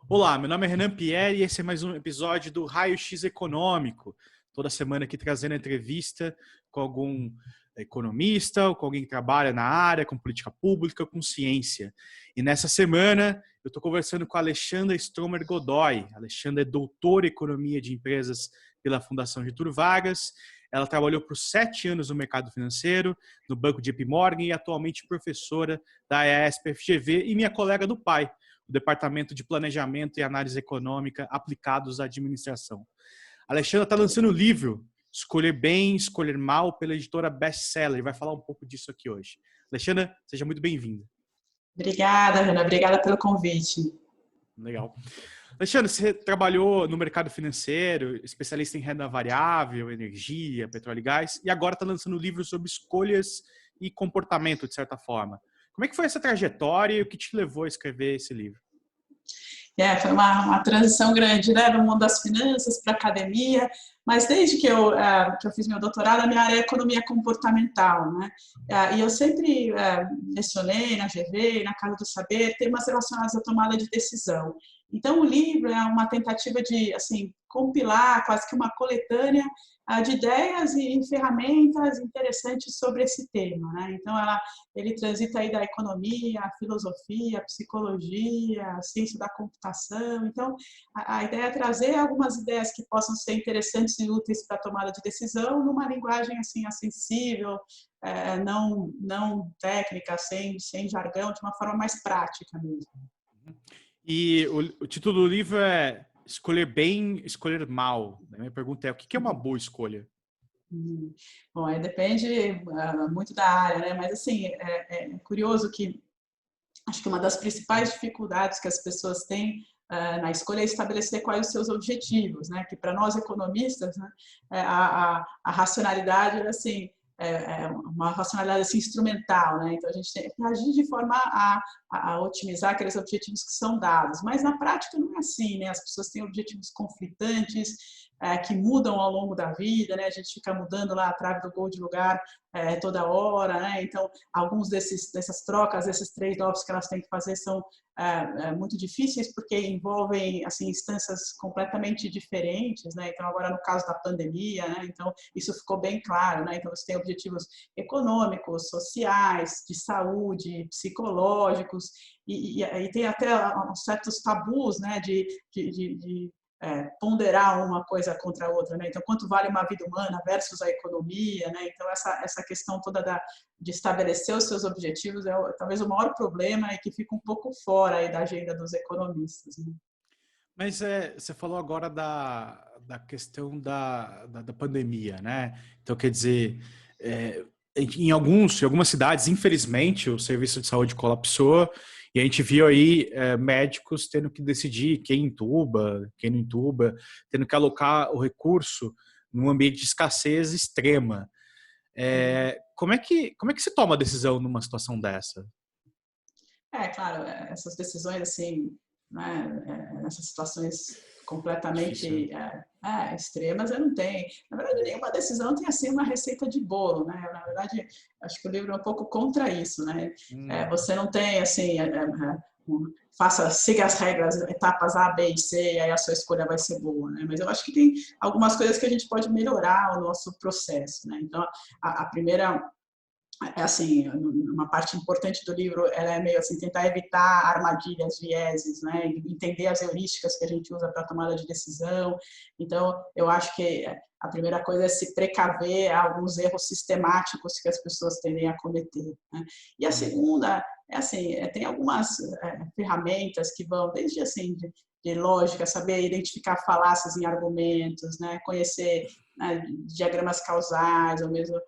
Olá, meu nome é Renan Pierre e esse é mais um episódio do Raio X Econômico. Toda semana aqui trazendo entrevista com algum economista ou com alguém que trabalha na área, com política pública, com ciência. E nessa semana eu estou conversando com a Alexandra Stromer Godoy. A Alexandra é doutora em Economia de Empresas pela Fundação Getúlio Vargas. Ela trabalhou por 7 anos no mercado financeiro, no Banco JP Morgan e atualmente professora da ESP-FGV e minha colega do PAI, o Departamento de Planejamento e Análise Econômica aplicados à administração. A Alexandra está lançando o livro Escolher Bem, Escolher Mal, pela editora Bestseller. Vai falar um pouco disso aqui hoje. Alexandra, seja muito bem-vinda. Obrigada, Renan. Obrigada pelo convite. Legal. Alexandre, você trabalhou no mercado financeiro, especialista em renda variável, energia, petróleo e gás, e agora está lançando um livro sobre escolhas e comportamento, de certa forma. Como é que foi essa trajetória e o que te levou a escrever esse livro? Foi uma transição grande, né, do mundo das finanças para a academia, mas desde que eu fiz meu doutorado, a minha área é economia comportamental, né, e eu sempre lecionei na GV, na Casa do Saber, temas relacionados à tomada de decisão. Então, o livro é uma tentativa de, assim, compilar quase que uma coletânea de ideias e ferramentas interessantes sobre esse tema, né? Então, ele transita aí da economia, a filosofia, a psicologia, a ciência da computação. Então, a ideia é trazer algumas ideias que possam ser interessantes e úteis para a tomada de decisão numa linguagem assim acessível, não técnica, sem jargão, de uma forma mais prática mesmo. E o título do livro é Escolher Bem, Escolher Mal. A minha pergunta é, o que é uma boa escolha? Bom, aí depende muito da área, né? Mas assim, é curioso que acho que uma das principais dificuldades que as pessoas têm na escolha é estabelecer quais os seus objetivos, né? Que para nós economistas, né, a racionalidade assim, é uma racionalidade assim, instrumental, né? Então a gente tem que agir de forma a otimizar aqueles objetivos que são dados, mas na prática não é assim, né? As pessoas têm objetivos conflitantes, que mudam ao longo da vida, né? A gente fica mudando lá a trave do gol de lugar toda hora, né? Então, alguns dessas trocas, desses trade-offs que elas têm que fazer são muito difíceis porque envolvem assim instâncias completamente diferentes, né? Então, agora no caso da pandemia, né? Então isso ficou bem claro, né? Então você tem objetivos econômicos, sociais, de saúde, psicológicos e tem até certos tabus, né? De ponderar uma coisa contra a outra, né? Então, quanto vale uma vida humana versus a economia, né? Então, essa questão toda de estabelecer os seus objetivos é talvez o maior problema e que fica um pouco fora aí da agenda dos economistas, né? Mas você falou agora da questão da pandemia, né? Então, quer dizer, em algumas cidades, infelizmente, o serviço de saúde colapsou e a gente viu aí médicos tendo que decidir quem intuba, quem não intuba, tendo que alocar o recurso num ambiente de escassez extrema. Como é que se toma a decisão numa situação dessa? Claro, essas decisões assim, né, essas situações completamente Difícil. extremas, eu não tenho. Na verdade, nenhuma decisão tem assim uma receita de bolo, né? Na verdade, acho que o livro é um pouco contra isso, né? Você não tem assim, siga as regras, etapas A, B e C, e aí a sua escolha vai ser boa, né? Mas eu acho que tem algumas coisas que a gente pode melhorar o nosso processo, né? Então, a primeira assim, uma parte importante do livro, ela é meio assim, tentar evitar armadilhas, vieses, né, entender as heurísticas que a gente usa para a tomada de decisão. Então, eu acho que a primeira coisa é se precaver a alguns erros sistemáticos que as pessoas tendem a cometer, né? E a segunda é assim, tem algumas ferramentas que vão desde assim de lógica, saber identificar falácias em argumentos, né, conhecer diagramas causais, ou mesmo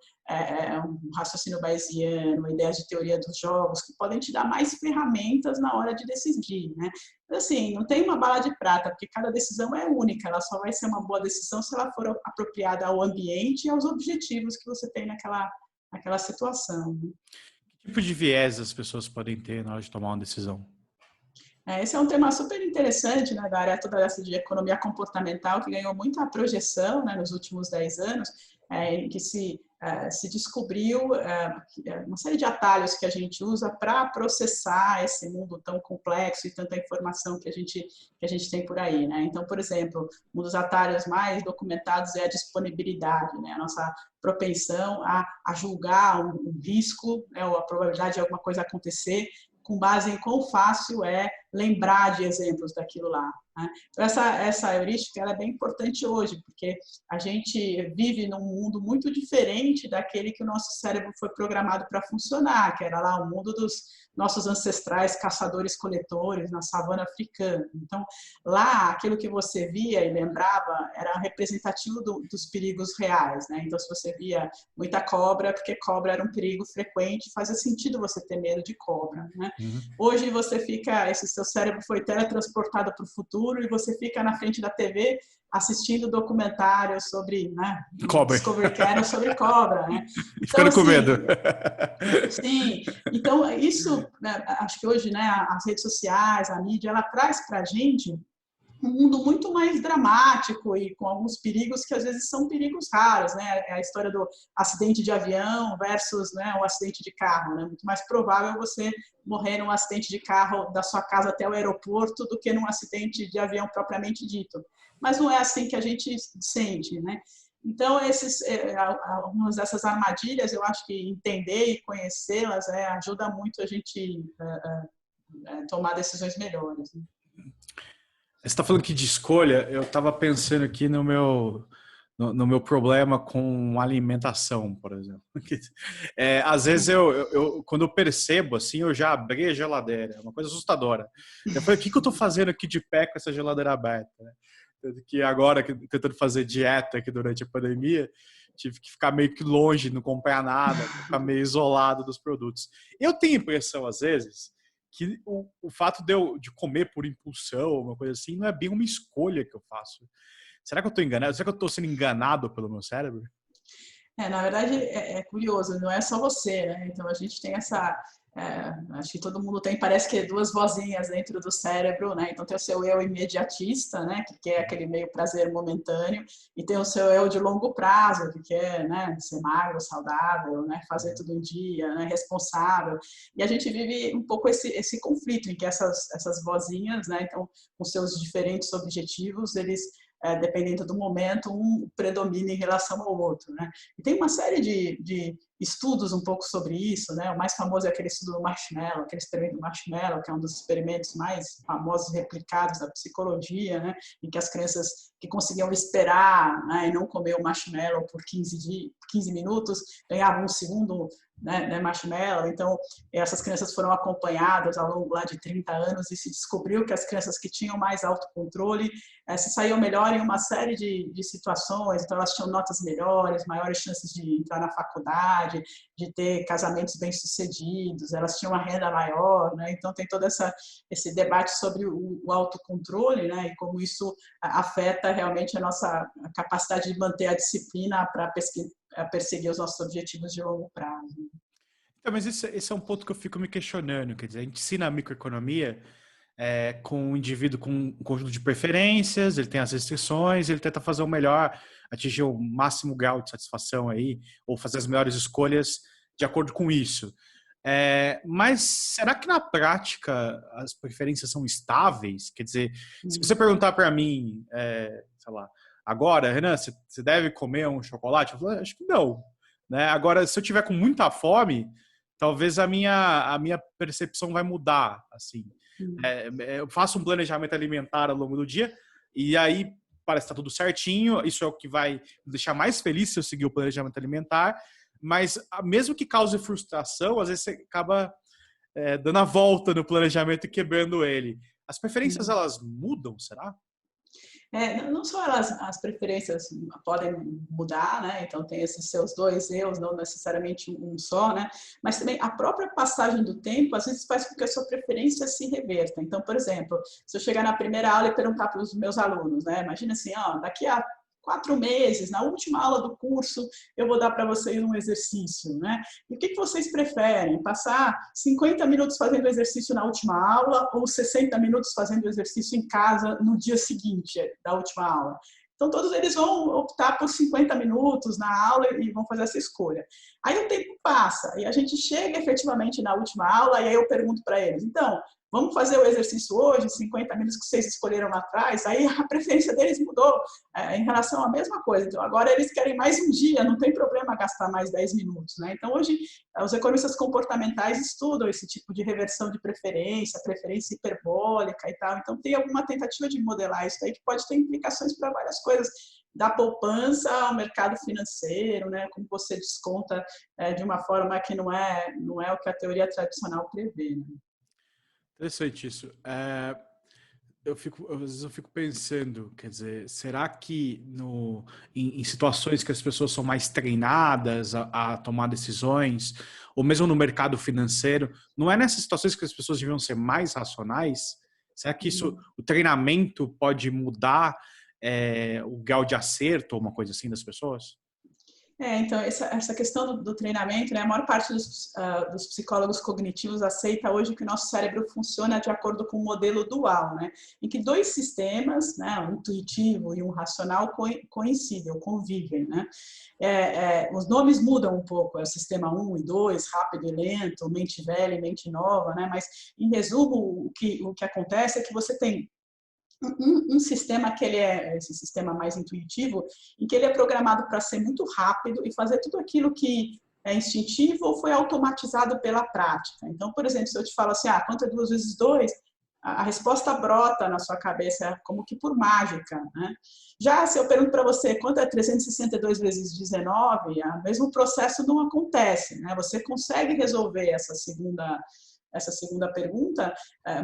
um raciocínio bayesiano, ideias de teoria dos jogos, que podem te dar mais ferramentas na hora de decidir, né? Mas, assim, não tem uma bala de prata, porque cada decisão é única, ela só vai ser uma boa decisão se ela for apropriada ao ambiente e aos objetivos que você tem naquela situação, né? Que tipo de viés as pessoas podem ter na hora de tomar uma decisão? Esse é um tema super interessante, né, da área toda essa de economia comportamental, que ganhou muita projeção, né, nos últimos 10 anos, em que se se descobriu uma série de atalhos que a gente usa para processar esse mundo tão complexo e tanta informação que a gente tem por aí, né? Então, por exemplo, um dos atalhos mais documentados é a disponibilidade, né? A nossa propensão a julgar um risco, né? Ou a probabilidade de alguma coisa acontecer com base em quão fácil é lembrar de exemplos daquilo lá, né? Então, essa heurística ela é bem importante hoje, porque a gente vive num mundo muito diferente daquele que o nosso cérebro foi programado para funcionar, que era lá o mundo dos nossos ancestrais caçadores-coletores na savana africana. Então, lá, aquilo que você via e lembrava era representativo dos perigos reais, né? Então, se você via muita cobra, porque cobra era um perigo frequente, fazia sentido você ter medo de cobra, né? Uhum. Hoje você fica, esse seu cérebro foi teletransportado para o futuro e você fica na frente da TV assistindo documentários sobre, né, Discovery Channel sobre cobra, né? Então, ficando com medo. Sim, então isso, né, acho que hoje, né, as redes sociais, a mídia, ela traz para a gente um mundo muito mais dramático e com alguns perigos que às vezes são perigos raros, né? É a história do acidente de avião versus, né, um acidente de carro, né? Muito mais provável você morrer num acidente de carro da sua casa até o aeroporto do que num acidente de avião propriamente dito. Mas não é assim que a gente sente, né? Então, algumas dessas armadilhas, eu acho que entender e conhecê-las ajuda muito a gente tomar decisões melhores, né? Você está falando aqui de escolha, eu estava pensando aqui no meu problema com alimentação, por exemplo. Às vezes, quando eu percebo, assim, eu já abri a geladeira. É uma coisa assustadora. Eu falei, o que eu estou fazendo aqui de pé com essa geladeira aberta? Tanto que agora, tentando fazer dieta aqui durante a pandemia, tive que ficar meio que longe, não comprar nada, ficar meio isolado dos produtos. Eu tenho a impressão, às vezes, que o fato de comer por impulsão, uma coisa assim, não é bem uma escolha que eu faço. Será que eu estou enganado? Será que eu estou sendo enganado pelo meu cérebro? Na verdade, é curioso, não é só você, né? Então, a gente tem acho que todo mundo tem, parece que duas vozinhas dentro do cérebro, né? Então, tem o seu eu imediatista, né? Que quer aquele meio prazer momentâneo, e tem o seu eu de longo prazo, que quer, né, ser magro, saudável, né? Fazer tudo em dia, né? Responsável. E a gente vive um pouco esse conflito em que essas vozinhas, né? Então, com seus diferentes objetivos, eles dependendo do momento, um predomina em relação ao outro, né? E tem uma série de estudos um pouco sobre isso, né? O mais famoso é aquele estudo do marshmallow, aquele experimento do marshmallow, que é um dos experimentos mais famosos e replicados da psicologia, né? Em que as crianças que conseguiam esperar, né, e não comer o marshmallow por 15 minutos ganhavam um segundo, né, marshmallow. Então, essas crianças foram acompanhadas ao longo lá de 30 anos e se descobriu que as crianças que tinham mais autocontrole se saíam melhor em uma série de situações. Então, elas tinham notas melhores, maiores chances de entrar na faculdade, de ter casamentos bem-sucedidos, elas tinham uma renda maior, né? Então, tem todo esse debate sobre o autocontrole, né? E como isso afeta realmente a nossa capacidade de manter a disciplina para perseguir os nossos objetivos de longo prazo. Então, mas esse é um ponto que eu fico me questionando. Quer dizer, a gente ensina a microeconomia com o indivíduo com um conjunto de preferências, ele tem as restrições, ele tenta fazer o melhor, atingir o máximo grau de satisfação aí, ou fazer as melhores escolhas de acordo com isso. Mas será que na prática as preferências são estáveis? Quer dizer, se você perguntar para mim, sei lá, agora, Renan, você deve comer um chocolate? Eu falo, acho que não. Né? Agora, se eu tiver com muita fome, talvez a minha percepção vai mudar, assim. Eu faço um planejamento alimentar ao longo do dia e aí parece que está tudo certinho, isso é o que vai me deixar mais feliz se eu seguir o planejamento alimentar, mas mesmo que cause frustração, às vezes você acaba dando a volta no planejamento e quebrando ele. As preferências, elas mudam, será? Não só as preferências podem mudar, né? Então tem esses seus dois eus, não necessariamente um só, né? Mas também a própria passagem do tempo às vezes faz com que a sua preferência se reverta. Então, por exemplo, se eu chegar na primeira aula e perguntar para os meus alunos, né? Imagina assim, daqui a 4 meses, na última aula do curso, eu vou dar para vocês um exercício, né? E o que vocês preferem? Passar 50 minutos fazendo exercício na última aula ou 60 minutos fazendo exercício em casa no dia seguinte da última aula? Então, todos eles vão optar por 50 minutos na aula e vão fazer essa escolha. Aí o tempo passa e a gente chega efetivamente na última aula e aí eu pergunto para eles, então, vamos fazer o exercício hoje, 50 minutos que vocês escolheram lá atrás, aí a preferência deles mudou em relação à mesma coisa. Então, agora eles querem mais um dia, não tem problema gastar mais 10 minutos, né? Então, hoje, os economistas comportamentais estudam esse tipo de reversão de preferência, preferência hiperbólica e tal. Então, tem alguma tentativa de modelar isso aí que pode ter implicações para várias coisas, da poupança ao mercado financeiro, né? Como você desconta de uma forma que não é o que a teoria tradicional prevê, né? Interessante isso. Às vezes eu fico pensando, quer dizer, será que em situações que as pessoas são mais treinadas a tomar decisões, ou mesmo no mercado financeiro, não é nessas situações que as pessoas deviam ser mais racionais? Será que o treinamento pode mudar o grau de acerto ou uma coisa assim das pessoas? Então, essa questão do treinamento, né, a maior parte dos psicólogos cognitivos aceita hoje que o nosso cérebro funciona de acordo com um modelo dual, né, em que dois sistemas, né, um intuitivo e um racional, coincidem ou convivem. Né. Os nomes mudam um pouco, é o sistema 1 e 2, rápido e lento, mente velha e mente nova, né, mas, em resumo, o que acontece é que você tem um sistema que ele é esse sistema mais intuitivo, em que ele é programado para ser muito rápido e fazer tudo aquilo que é instintivo ou foi automatizado pela prática. Então, por exemplo, se eu te falo assim, quanto é 2 vezes 2, a resposta brota na sua cabeça como que por mágica, né? Já se eu pergunto para você quanto é 362 vezes 19, o mesmo processo não acontece, né? Você consegue resolver essa segunda pergunta,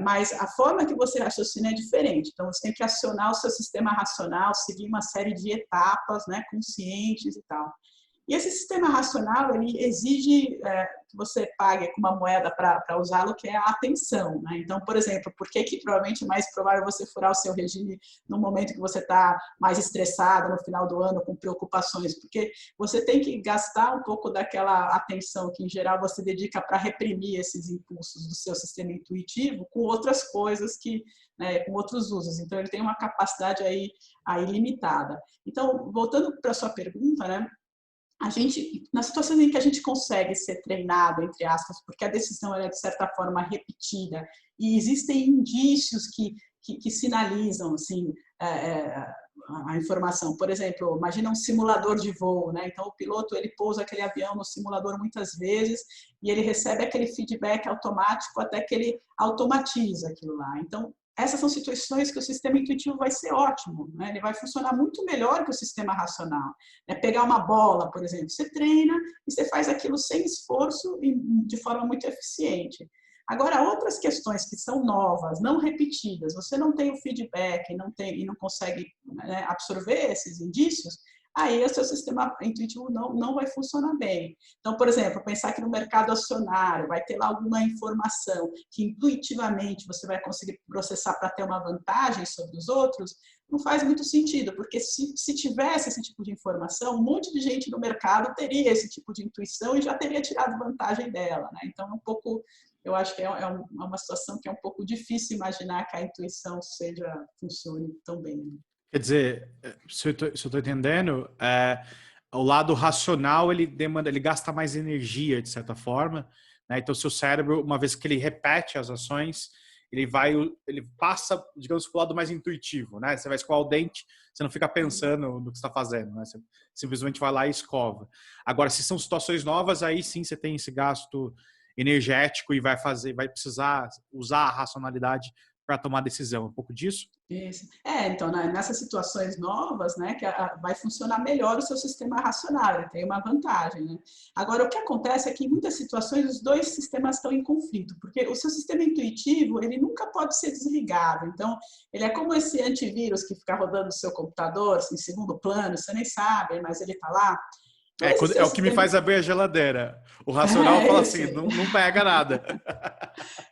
mas a forma que você raciocina é diferente. Então, você tem que acionar o seu sistema racional, seguir uma série de etapas, né, conscientes e tal. E esse sistema racional, ele exige que você pague com uma moeda para usá-lo, que é a atenção, né? Então, por exemplo, por que provavelmente é mais provável você furar o seu regime no momento que você está mais estressado, no final do ano, com preocupações? Porque você tem que gastar um pouco daquela atenção que, em geral, você dedica para reprimir esses impulsos do seu sistema intuitivo com outras coisas com outros usos. Então, ele tem uma capacidade aí limitada. Então, voltando para a sua pergunta, né? Nas situações em que a gente consegue ser treinado, entre aspas, porque a decisão é de certa forma repetida e existem indícios que sinalizam assim, a informação. Por exemplo, imagina um simulador de voo, né? Então, o piloto ele pousa aquele avião no simulador muitas vezes e ele recebe aquele feedback automático até que ele automatiza aquilo lá. Então, essas são situações que o sistema intuitivo vai ser ótimo, né? Ele vai funcionar muito melhor que o sistema racional. Pegar uma bola, por exemplo, você treina e você faz aquilo sem esforço e de forma muito eficiente. Agora, outras questões que são novas, não repetidas, você não tem o feedback e não consegue, né, absorver esses indícios, aí o seu sistema intuitivo não vai funcionar bem. Então, por exemplo, pensar que no mercado acionário vai ter lá alguma informação que intuitivamente você vai conseguir processar para ter uma vantagem sobre os outros, não faz muito sentido, porque se tivesse esse tipo de informação, um monte de gente no mercado teria esse tipo de intuição e já teria tirado vantagem dela, né? Então, eu acho que é uma situação que é um pouco difícil imaginar que a intuição funcione tão bem. Quer dizer, se eu estou entendendo, o lado racional ele gasta mais energia, de certa forma, né? Então, seu cérebro, uma vez que ele repete as ações, ele passa, digamos, para o lado mais intuitivo, né? Você vai escovar o dente, você não fica pensando no que está fazendo, né? Você simplesmente vai lá e escova. Agora, se são situações novas, aí sim você tem esse gasto energético e vai precisar usar a racionalidade para tomar decisão. Um pouco disso? Isso. Então, nessas situações novas, né, que vai funcionar melhor o seu sistema racional, ele tem uma vantagem, né? Agora, o que acontece é que em muitas situações os dois sistemas estão em conflito, porque o seu sistema intuitivo, ele nunca pode ser desligado. Então, ele é como esse antivírus que fica rodando no seu computador, assim, em segundo plano, você nem sabe, mas ele está lá. É o que me faz abrir a geladeira. O racional fala assim, não pega nada.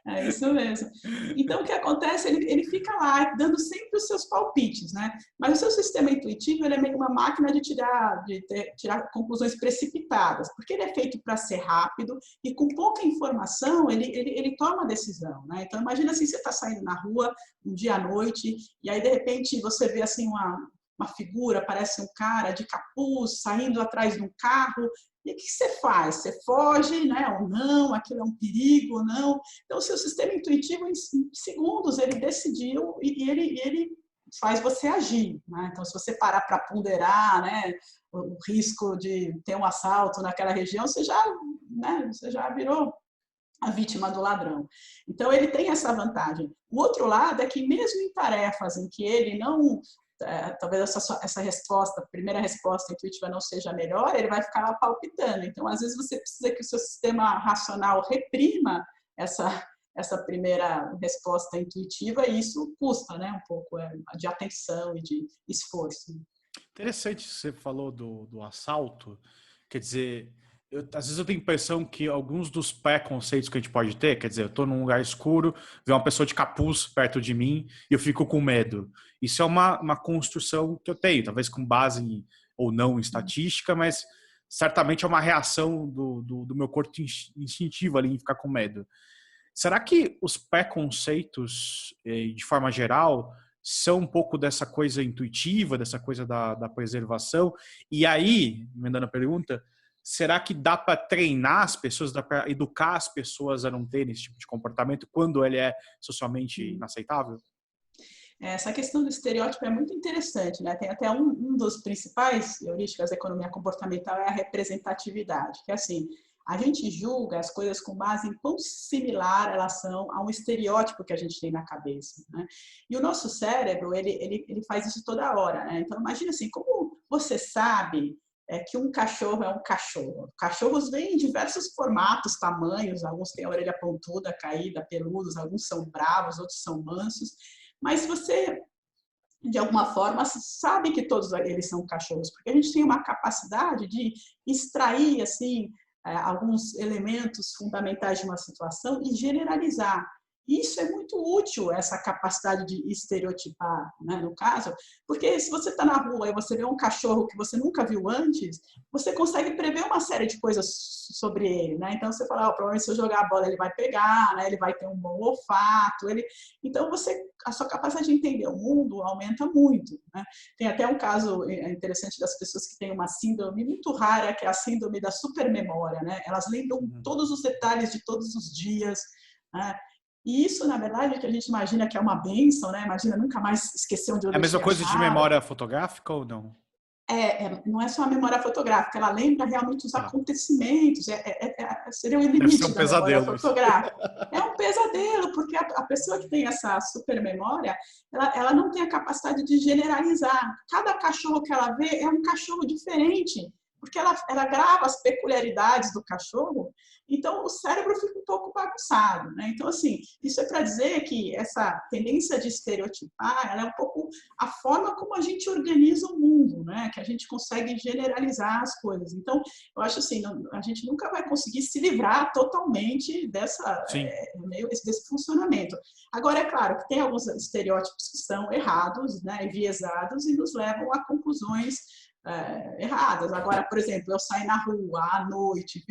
É isso mesmo. Então, o que acontece? Ele fica lá dando sempre os seus palpites, né? Mas o seu sistema intuitivo ele é meio uma máquina de tirar conclusões precipitadas, porque ele é feito para ser rápido e com pouca informação ele toma a decisão, né? Então, imagina assim, você está saindo na rua um dia à noite e aí, de repente, você vê assim uma uma figura, parece um cara de capuz saindo atrás de um carro. E o que você faz? Você foge, né, ou não? Aquilo é um perigo ou não? Então, o seu sistema intuitivo, em segundos, ele decidiu e ele faz você agir, né? Então, se você parar para ponderar, né, o risco de ter um assalto naquela região, você já virou a vítima do ladrão. Então, ele tem essa vantagem. O outro lado é que, mesmo em tarefas em que ele não... talvez essa resposta, a primeira resposta intuitiva não seja a melhor, ele vai ficar lá palpitando. Então, às vezes, você precisa que o seu sistema racional reprima essa primeira resposta intuitiva, e isso custa, né, um pouco de atenção e de esforço. Interessante, você falou do assalto. Quer dizer, às vezes eu tenho a impressão que alguns dos preconceitos que a gente pode ter, quer dizer, eu estou num lugar escuro, vem uma pessoa de capuz perto de mim e eu fico com medo. Isso é uma construção que eu tenho, talvez com base ou não em estatística, mas certamente é uma reação do meu corpo instintivo ali em ficar com medo. Será que os preconceitos, de forma geral, são um pouco dessa coisa intuitiva, dessa coisa da preservação? E aí, emendando a pergunta, será que dá para treinar as pessoas, dá para educar as pessoas a não terem esse tipo de comportamento quando ele é socialmente inaceitável? Essa questão do estereótipo é muito interessante, né? Tem até um dos principais heurísticas da economia comportamental é a representatividade, que é assim, a gente julga as coisas com base em quão similar elas são a um estereótipo que a gente tem na cabeça, né? E o nosso cérebro, ele faz isso toda hora, né? Então, imagina assim, como você sabe que um cachorro é um cachorro? Cachorros vêm em diversos formatos, tamanhos, alguns têm a orelha pontuda, caída, peludos, alguns são bravos, outros são mansos, mas você, de alguma forma, sabe que todos eles são cachorros, porque a gente tem uma capacidade de extrair, assim, alguns elementos fundamentais de uma situação e generalizar. Isso é muito útil, essa capacidade de estereotipar, né, no caso, porque se você está na rua e você vê um cachorro que você nunca viu antes, você consegue prever uma série de coisas sobre ele, né? Então você fala, provavelmente se eu jogar a bola ele vai pegar, né? Ele vai ter um bom olfato, então a sua capacidade de entender o mundo aumenta muito, né? Tem até um caso interessante das pessoas que têm uma síndrome muito rara, que é a síndrome da supermemória, né? Elas lembram todos os detalhes de todos os dias, né? E isso, na verdade, é que a gente imagina que é uma bênção, né? Imagina nunca mais esquecer onde eu É a mesma deixei a coisa de chave. memória fotográfica ou não? Não é só a memória fotográfica, ela lembra realmente os acontecimentos, seria o Deve ser limite um da memória pesadelo isso. fotográfica. É um pesadelo, porque a pessoa que tem essa supermemória, ela não tem a capacidade de generalizar. Cada cachorro que ela vê é um cachorro diferente, porque ela grava as peculiaridades do cachorro, então o cérebro fica um pouco bagunçado, né? Então, assim, isso é para dizer que essa tendência de estereotipar, ela é um pouco a forma como a gente organiza o mundo, né? Que a gente consegue generalizar as coisas. Então, eu acho assim, a gente nunca vai conseguir se livrar totalmente desse funcionamento. Agora, é claro que tem alguns estereótipos que estão errados, né? Enviesados e nos levam a conclusões erradas. Agora, por exemplo, eu saio na rua à noite,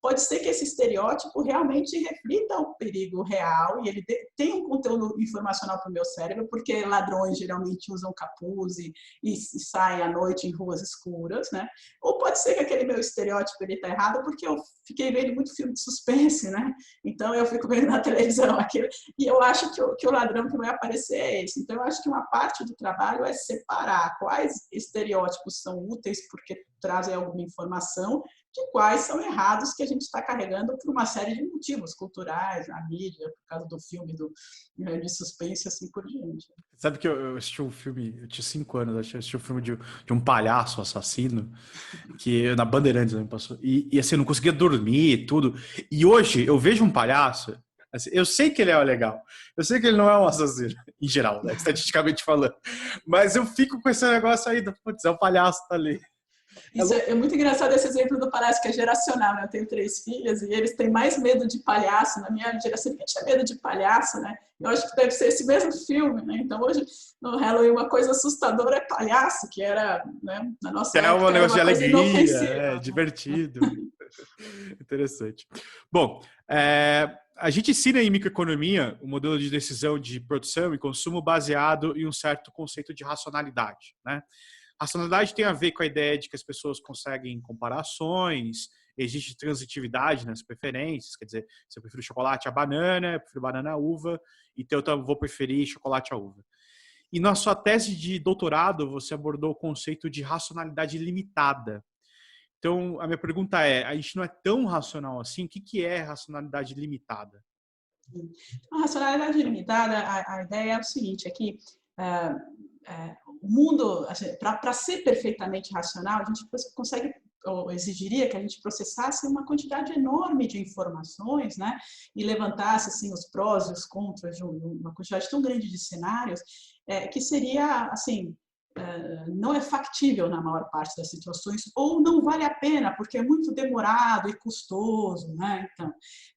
pode ser que esse estereótipo realmente reflita o perigo real e ele tem um conteúdo informacional para o meu cérebro, porque ladrões geralmente usam capuz e saem à noite em ruas escuras, né? Ou pode ser que aquele meu estereótipo está errado porque eu fiquei vendo muito filme de suspense, né? Então eu fico vendo na televisão aquilo, e eu acho que o ladrão que vai aparecer é esse. Então eu acho que uma parte do trabalho é separar quais estereótipos são úteis porque trazem alguma informação, de quais são errados que a gente está carregando por uma série de motivos culturais, na mídia, por causa do filme de suspense, assim por diante. Sabe que eu assisti um filme, eu tinha 5 anos, eu assisti um filme de um palhaço assassino, que na Bandeirantes me passou, e assim, eu não conseguia dormir e tudo. E hoje eu vejo um palhaço, assim, eu sei que ele é legal, eu sei que ele não é um assassino, em geral, né, estatisticamente falando, mas eu fico com esse negócio aí, putz, é o palhaço tá ali. Isso é muito engraçado esse exemplo do palhaço, que é geracional, né? Eu tenho 3 filhas e eles têm mais medo de palhaço. Na minha geração, ninguém tinha medo de palhaço, né? Eu acho que deve ser esse mesmo filme, né? Então, hoje, no Halloween, uma coisa assustadora é palhaço, que era, né? Na nossa época, um negócio de era uma coisa alegria, inofensiva. divertido. Interessante. Bom, A gente ensina em microeconomia o modelo de decisão de produção e consumo baseado em um certo conceito de racionalidade, né? Racionalidade tem a ver com a ideia de que as pessoas conseguem comparar ações, existe transitividade nas preferências, quer dizer, se eu prefiro chocolate à banana, eu prefiro banana à uva, então eu vou preferir chocolate à uva. E na sua tese de doutorado, você abordou o conceito de racionalidade limitada. Então, a minha pergunta é, a gente não é tão racional assim, o que é racionalidade limitada? A racionalidade limitada, a ideia é o seguinte, é que o mundo, para ser perfeitamente racional, a gente consegue, ou exigiria que a gente processasse uma quantidade enorme de informações, né, e levantasse assim os prós e os contras de uma quantidade tão grande de cenários, que seria assim, não é factível na maior parte das situações, ou não vale a pena, porque é muito demorado e custoso, né? Então,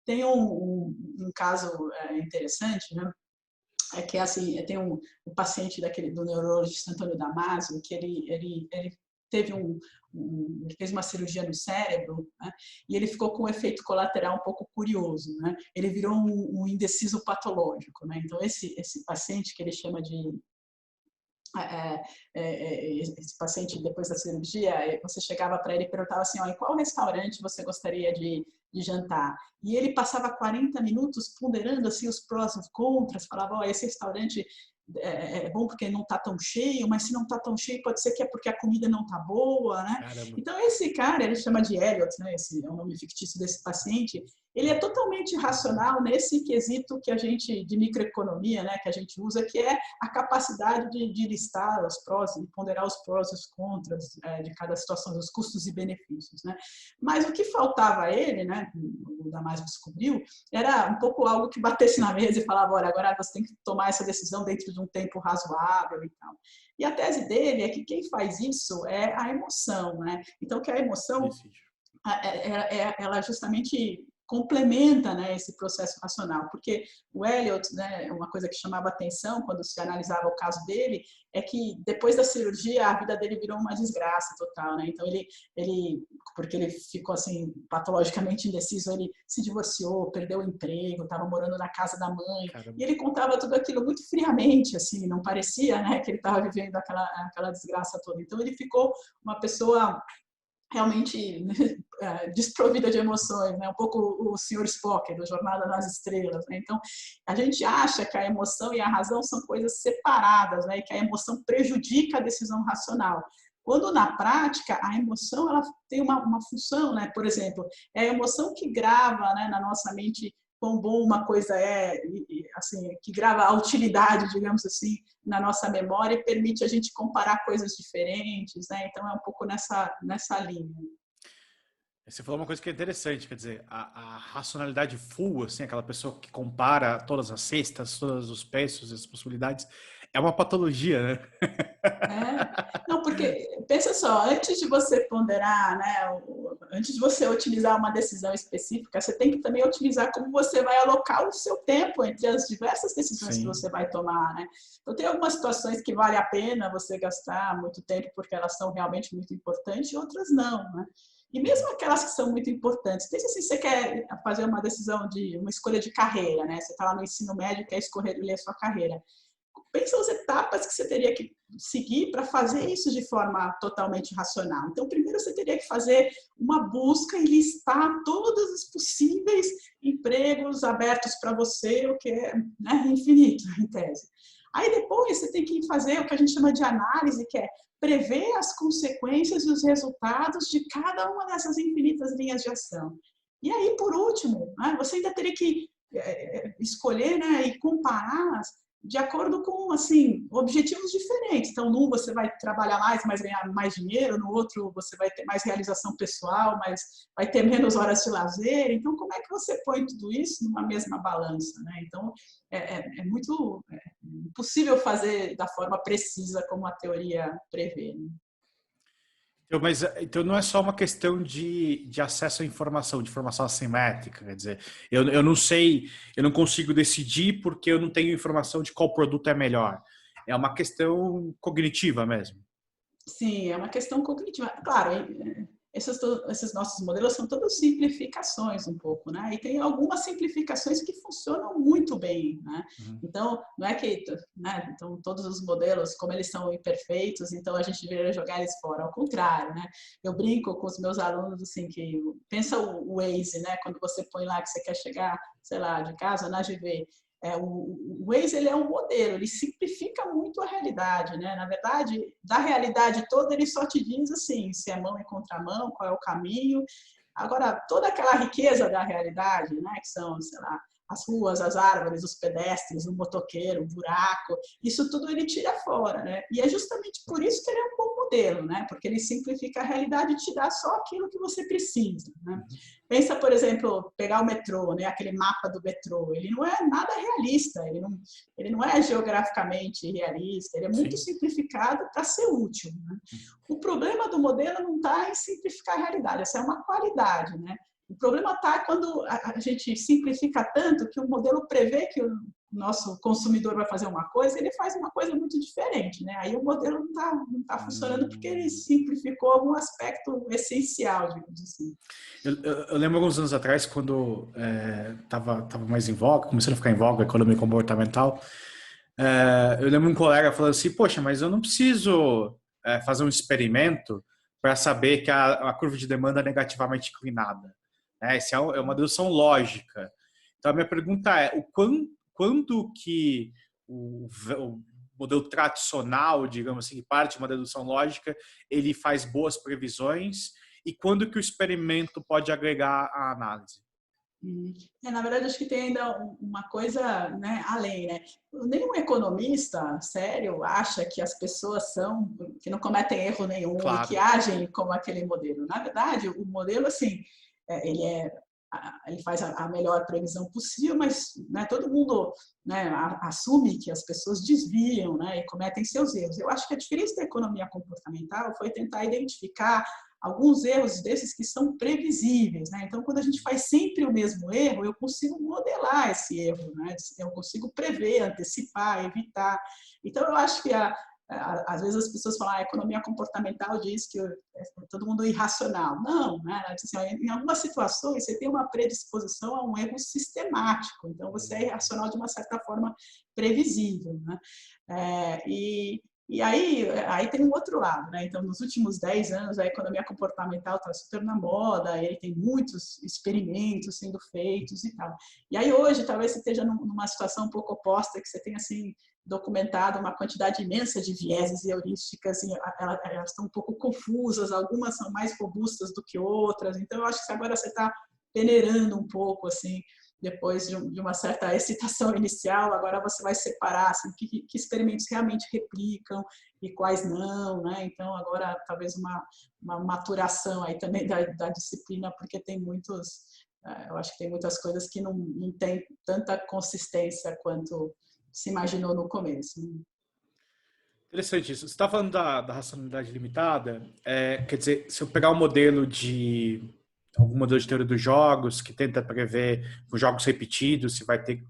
tem um caso interessante, né? É que assim, tem um paciente do neurologista Antônio Damasio, que ele teve ele fez uma cirurgia no cérebro, né? E ele ficou com um efeito colateral um pouco curioso, né? Ele virou um indeciso patológico, né? Então esse paciente que ele chama de esse paciente, depois da cirurgia, você chegava para ele e perguntava assim, em qual restaurante você gostaria de jantar? E ele passava 40 minutos ponderando assim, os prós e os contras, falava, esse restaurante é bom porque não está tão cheio, mas se não está tão cheio, pode ser que é porque a comida não está boa, né? Caramba. Então, esse cara, ele chama de Elliot, né? Esse é o nome fictício desse paciente, ele é totalmente racional nesse quesito que a gente, de microeconomia, né, que a gente usa, que é a capacidade de listar os prós, de ponderar os prós e os contras de cada situação, os custos e benefícios, né? Mas o que faltava a ele, né, o Damasio descobriu, era um pouco algo que batesse na mesa e falava, olha, agora você tem que tomar essa decisão dentro de um tempo razoável e tal. E a tese dele é que quem faz isso é a emoção, né? Então, que a emoção, ela justamente complementa, né, esse processo racional, porque o Elliot, né, uma coisa que chamava atenção quando se analisava o caso dele, é que depois da cirurgia a vida dele virou uma desgraça total, né? Então porque ele ficou assim patologicamente indeciso, ele se divorciou, perdeu o emprego, estava morando na casa da mãe. Caramba. E ele contava tudo aquilo muito friamente, assim, não parecia, né, que ele estava vivendo aquela desgraça toda. Então ele ficou uma pessoa realmente desprovida de emoções, né? Um pouco o Sr. Spock, do Jornada nas Estrelas, né? Então, a gente acha que a emoção e a razão são coisas separadas, né? E que a emoção prejudica a decisão racional. Quando, na prática, a emoção ela tem uma função, né? Por exemplo, é a emoção que grava, né, na nossa mente quão bom uma coisa é, assim, que grava a utilidade, digamos assim, na nossa memória e permite a gente comparar coisas diferentes, né? Então é um pouco nessa linha. Você falou uma coisa que é interessante, quer dizer, a racionalidade full, assim, aquela pessoa que compara todas as cestas, todos os preços, as possibilidades, é uma patologia, né? Não, porque, pensa só, antes de você ponderar, né, antes de você utilizar uma decisão específica, você tem que também utilizar como você vai alocar o seu tempo entre as diversas decisões Sim. que você vai tomar, né? Então, tem algumas situações que vale a pena você gastar muito tempo porque elas são realmente muito importantes e outras não, né? E mesmo aquelas que são muito importantes, pensa assim, você quer fazer uma decisão uma escolha de carreira, né? Você está lá no ensino médio e quer escolher a sua carreira. Pensa as etapas que você teria que seguir para fazer isso de forma totalmente racional. Então, primeiro você teria que fazer uma busca e listar todos os possíveis empregos abertos para você, o que é, né, infinito, em tese. Aí depois você tem que fazer o que a gente chama de análise, que é prever as consequências e os resultados de cada uma dessas infinitas linhas de ação. E aí, por último, né, você ainda teria que escolher, né, e comparar de acordo com, assim, objetivos diferentes. Então, num você vai trabalhar mais, mas ganhar mais dinheiro, no outro você vai ter mais realização pessoal, mas vai ter menos horas de lazer. Então, como é que você põe tudo isso numa mesma balança, né? Então, é muito impossível fazer da forma precisa como a teoria prevê, né? Então não é só uma questão de acesso à informação, de informação assimétrica, quer dizer, eu não sei, eu não consigo decidir porque eu não tenho informação de qual produto é melhor. É uma questão cognitiva mesmo. Sim, é uma questão cognitiva. Claro, esses nossos modelos são todos simplificações um pouco, né? E tem algumas simplificações que funcionam muito bem, né? Então, não é que, né? Então, todos os modelos, como eles são imperfeitos, então a gente deveria jogar eles fora. Ao contrário, né? Eu brinco com os meus alunos, assim, que pensa o Waze, né? Quando você põe lá que você quer chegar, sei lá, de casa na GV, o Waze, ele é um modelo, ele simplifica muito a realidade, né? Na verdade, da realidade toda, ele só te diz assim, se é mão e contramão, qual é o caminho. Agora, toda aquela riqueza da realidade, né? Que são, sei lá, as ruas, as árvores, os pedestres, o motoqueiro, o buraco, isso tudo ele tira fora, né? E é justamente por isso que ele é um bom modelo, né? Porque ele simplifica a realidade e te dá só aquilo que você precisa, né? Pensa, por exemplo, pegar o metrô, né? Aquele mapa do metrô, ele não é nada realista, ele não é geograficamente realista, ele é muito simplificado para ser útil, né? O problema do modelo não está em simplificar a realidade, essa é uma qualidade, né? O problema está quando a gente simplifica tanto que o modelo prevê que o nosso consumidor vai fazer uma coisa, ele faz uma coisa muito diferente, né? Aí o modelo não tá funcionando porque ele simplificou algum aspecto essencial, digamos assim. Eu lembro alguns anos atrás, quando tava mais em voga, começando a ficar em voga a economia comportamental, eu lembro um colega falando assim, poxa, mas eu não preciso fazer um experimento para saber que a curva de demanda é negativamente inclinada. Essa é uma dedução lógica. Então, a minha pergunta é, quando que o modelo tradicional, digamos assim, que parte de uma dedução lógica, ele faz boas previsões e quando que o experimento pode agregar à análise? Na verdade, acho que tem ainda uma coisa, né, além, né? Nenhum economista sério acha que as pessoas que não cometem erro nenhum, claro, e que agem como aquele modelo. Na verdade, o modelo, assim, ele faz a melhor previsão possível, mas, né, todo mundo, né, assume que as pessoas desviam, né, e cometem seus erros. Eu acho que a diferença da economia comportamental foi tentar identificar alguns erros desses que são previsíveis, né? Então, quando a gente faz sempre o mesmo erro, eu consigo modelar esse erro, né? Eu consigo prever, antecipar, evitar. Então, eu acho que às vezes as pessoas falam, a economia comportamental diz que todo mundo é irracional. Não, né? Assim, em algumas situações você tem uma predisposição a um erro sistemático, então você é irracional de uma certa forma previsível, né? E aí tem um outro lado, né? Então, nos últimos 10 anos, a economia comportamental está super na moda, e aí tem muitos experimentos sendo feitos e tal. E aí hoje, talvez você esteja numa situação um pouco oposta, que você tem, assim, documentado uma quantidade imensa de vieses e heurísticas, e elas estão um pouco confusas, algumas são mais robustas do que outras, então eu acho que agora você está peneirando um pouco, assim, depois de uma certa excitação inicial, agora você vai separar assim, que experimentos realmente replicam e quais não, né? Então, agora, talvez uma maturação aí também da disciplina, porque tem eu acho que tem muitas coisas que não tem tanta consistência quanto se imaginou no começo. Interessante isso. Você está falando da racionalidade limitada. Quer dizer, se eu pegar um modelo algum modelo de teoria dos jogos que tenta prever os jogos repetidos, se vai ter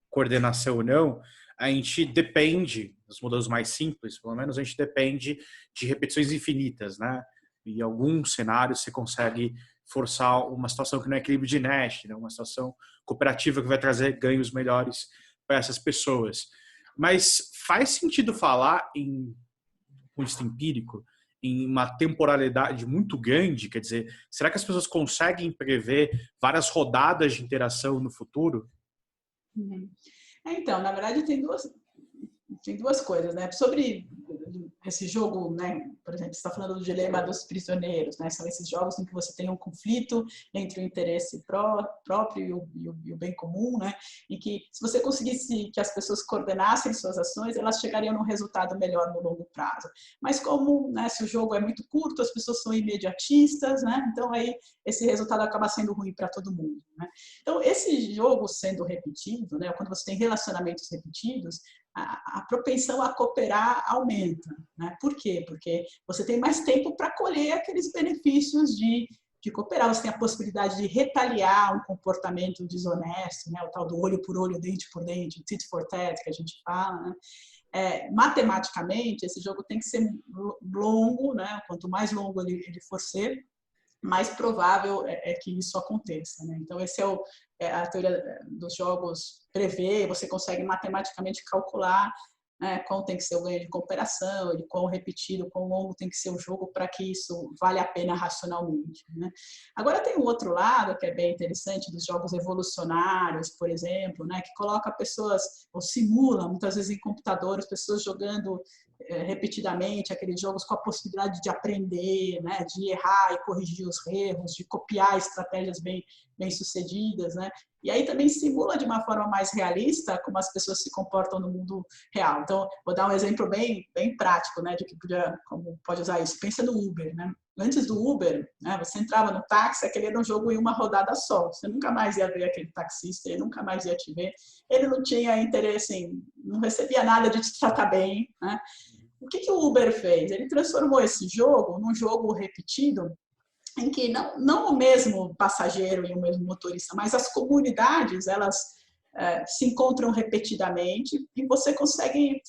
coordenação ou não, a gente depende, dos modelos mais simples, pelo menos, a gente depende de repetições infinitas, né? E em alguns cenários você consegue forçar uma situação que não é equilíbrio de Nash, né? Uma situação cooperativa que vai trazer ganhos melhores para essas pessoas. Mas faz sentido falar em ponto de vista empírico, em uma temporalidade muito grande? Quer dizer, será que as pessoas conseguem prever várias rodadas de interação no futuro? Então, na verdade, tem duas coisas, né? Sobre esse jogo, né? Por exemplo, você está falando do dilema dos prisioneiros, né? São esses jogos em que você tem um conflito entre o interesse próprio e o bem comum, né? E que se você conseguisse que as pessoas coordenassem suas ações, elas chegariam num resultado melhor no longo prazo. Mas como, né, se o jogo é muito curto, as pessoas são imediatistas, né? Então aí esse resultado acaba sendo ruim para todo mundo, né? Então esse jogo sendo repetido, né? Quando você tem relacionamentos repetidos, a propensão a cooperar aumenta, né? Por quê? Porque você tem mais tempo para colher aqueles benefícios de cooperar, você tem a possibilidade de retaliar um comportamento desonesto, né? O tal do olho por olho, dente por dente, tit for tat, que a gente fala, né? Matematicamente, esse jogo tem que ser longo, né? Quanto mais longo ele for ser, mais provável é que isso aconteça, né? Então, esse a teoria dos jogos prevê, você consegue matematicamente calcular, né, qual tem que ser o ganho de cooperação, de quão repetido, quão longo tem que ser o jogo para que isso vale a pena racionalmente, né? Agora tem um outro lado que é bem interessante dos jogos evolucionários, por exemplo, né, que coloca pessoas, ou simula muitas vezes em computadores, pessoas jogando repetidamente aqueles jogos com a possibilidade de aprender, né, de errar e corrigir os erros, de copiar estratégias bem sucedidas, né? E aí também simula de uma forma mais realista como as pessoas se comportam no mundo real. Então, vou dar um exemplo bem prático, né, de que como pode usar isso. Pensa no Uber, né? Antes do Uber, né, você entrava no táxi, aquele era um jogo em uma rodada só. Você nunca mais ia ver aquele taxista, ele nunca mais ia te ver. Ele não tinha interesse não recebia nada de te tratar bem, né? O que o Uber fez? Ele transformou esse jogo num jogo repetido, em que não o mesmo passageiro e o mesmo motorista, mas as comunidades, elas se encontram repetidamente e você consegue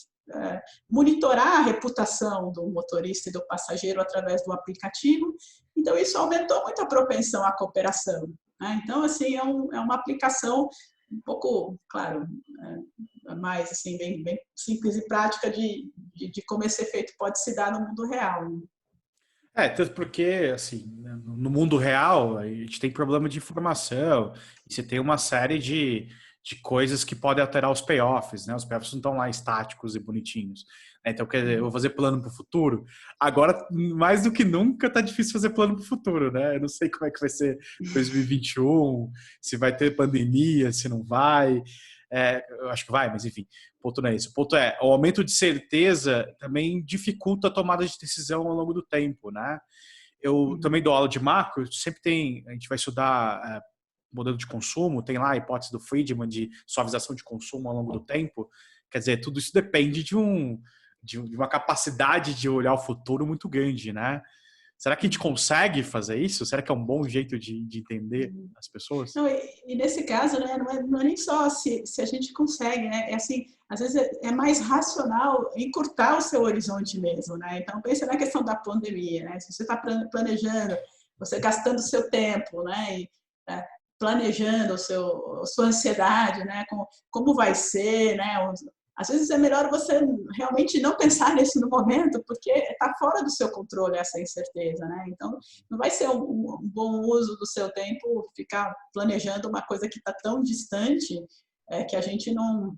monitorar a reputação do motorista e do passageiro através do aplicativo. Então, isso aumentou muito a propensão à cooperação, né? Então, assim, é uma aplicação um pouco, claro, mais assim, bem simples e prática de como esse efeito pode se dar no mundo real. Tanto porque, assim, no mundo real, a gente tem problema de informação, e você tem uma série de coisas que podem alterar os payoffs, né? Os payoffs não estão lá estáticos e bonitinhos. Então, quer dizer, eu vou fazer plano para o futuro. Agora, mais do que nunca, tá difícil fazer plano para o futuro, né? Eu não sei como é que vai ser 2021, se vai ter pandemia, se não vai. Eu acho que vai, mas enfim, o ponto não é esse. O ponto é, o aumento de certeza também dificulta a tomada de decisão ao longo do tempo, né? Eu também dou aula de macro, sempre a gente vai estudar modelo de consumo, tem lá a hipótese do Friedman de suavização de consumo ao longo do tempo. Quer dizer, tudo isso depende de uma capacidade de olhar o futuro muito grande, né? Será que a gente consegue fazer isso? Será que é um bom jeito de entender as pessoas? Não, e nesse caso, né, não é nem só se a gente consegue, né? É assim, às vezes é mais racional encurtar o seu horizonte mesmo, né? Então, pensa na questão da pandemia, né? Se você está planejando, você gastando seu tempo, né? E, planejando a sua ansiedade, né? Como vai ser, né? Às vezes é melhor você realmente não pensar nisso no momento, porque está fora do seu controle essa incerteza, né? Então, não vai ser um bom uso do seu tempo ficar planejando uma coisa que está tão distante que a gente não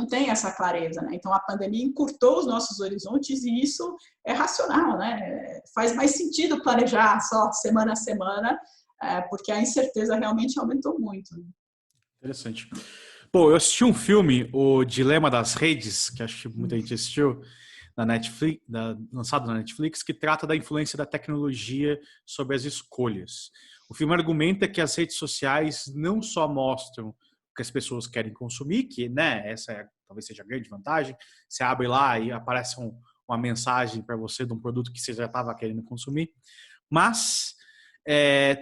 tem essa clareza, né? Então, a pandemia encurtou os nossos horizontes e isso é racional, né? Faz mais sentido planejar só semana a semana, porque a incerteza realmente aumentou muito. Interessante. Bom, eu assisti um filme, O Dilema das Redes, que acho que muita gente assistiu, na Netflix, lançado na Netflix, que trata da influência da tecnologia sobre as escolhas. O filme argumenta que as redes sociais não só mostram o que as pessoas querem consumir, que, né, essa talvez seja a grande vantagem, você abre lá e aparece uma mensagem para você de um produto que você já estava querendo consumir, mas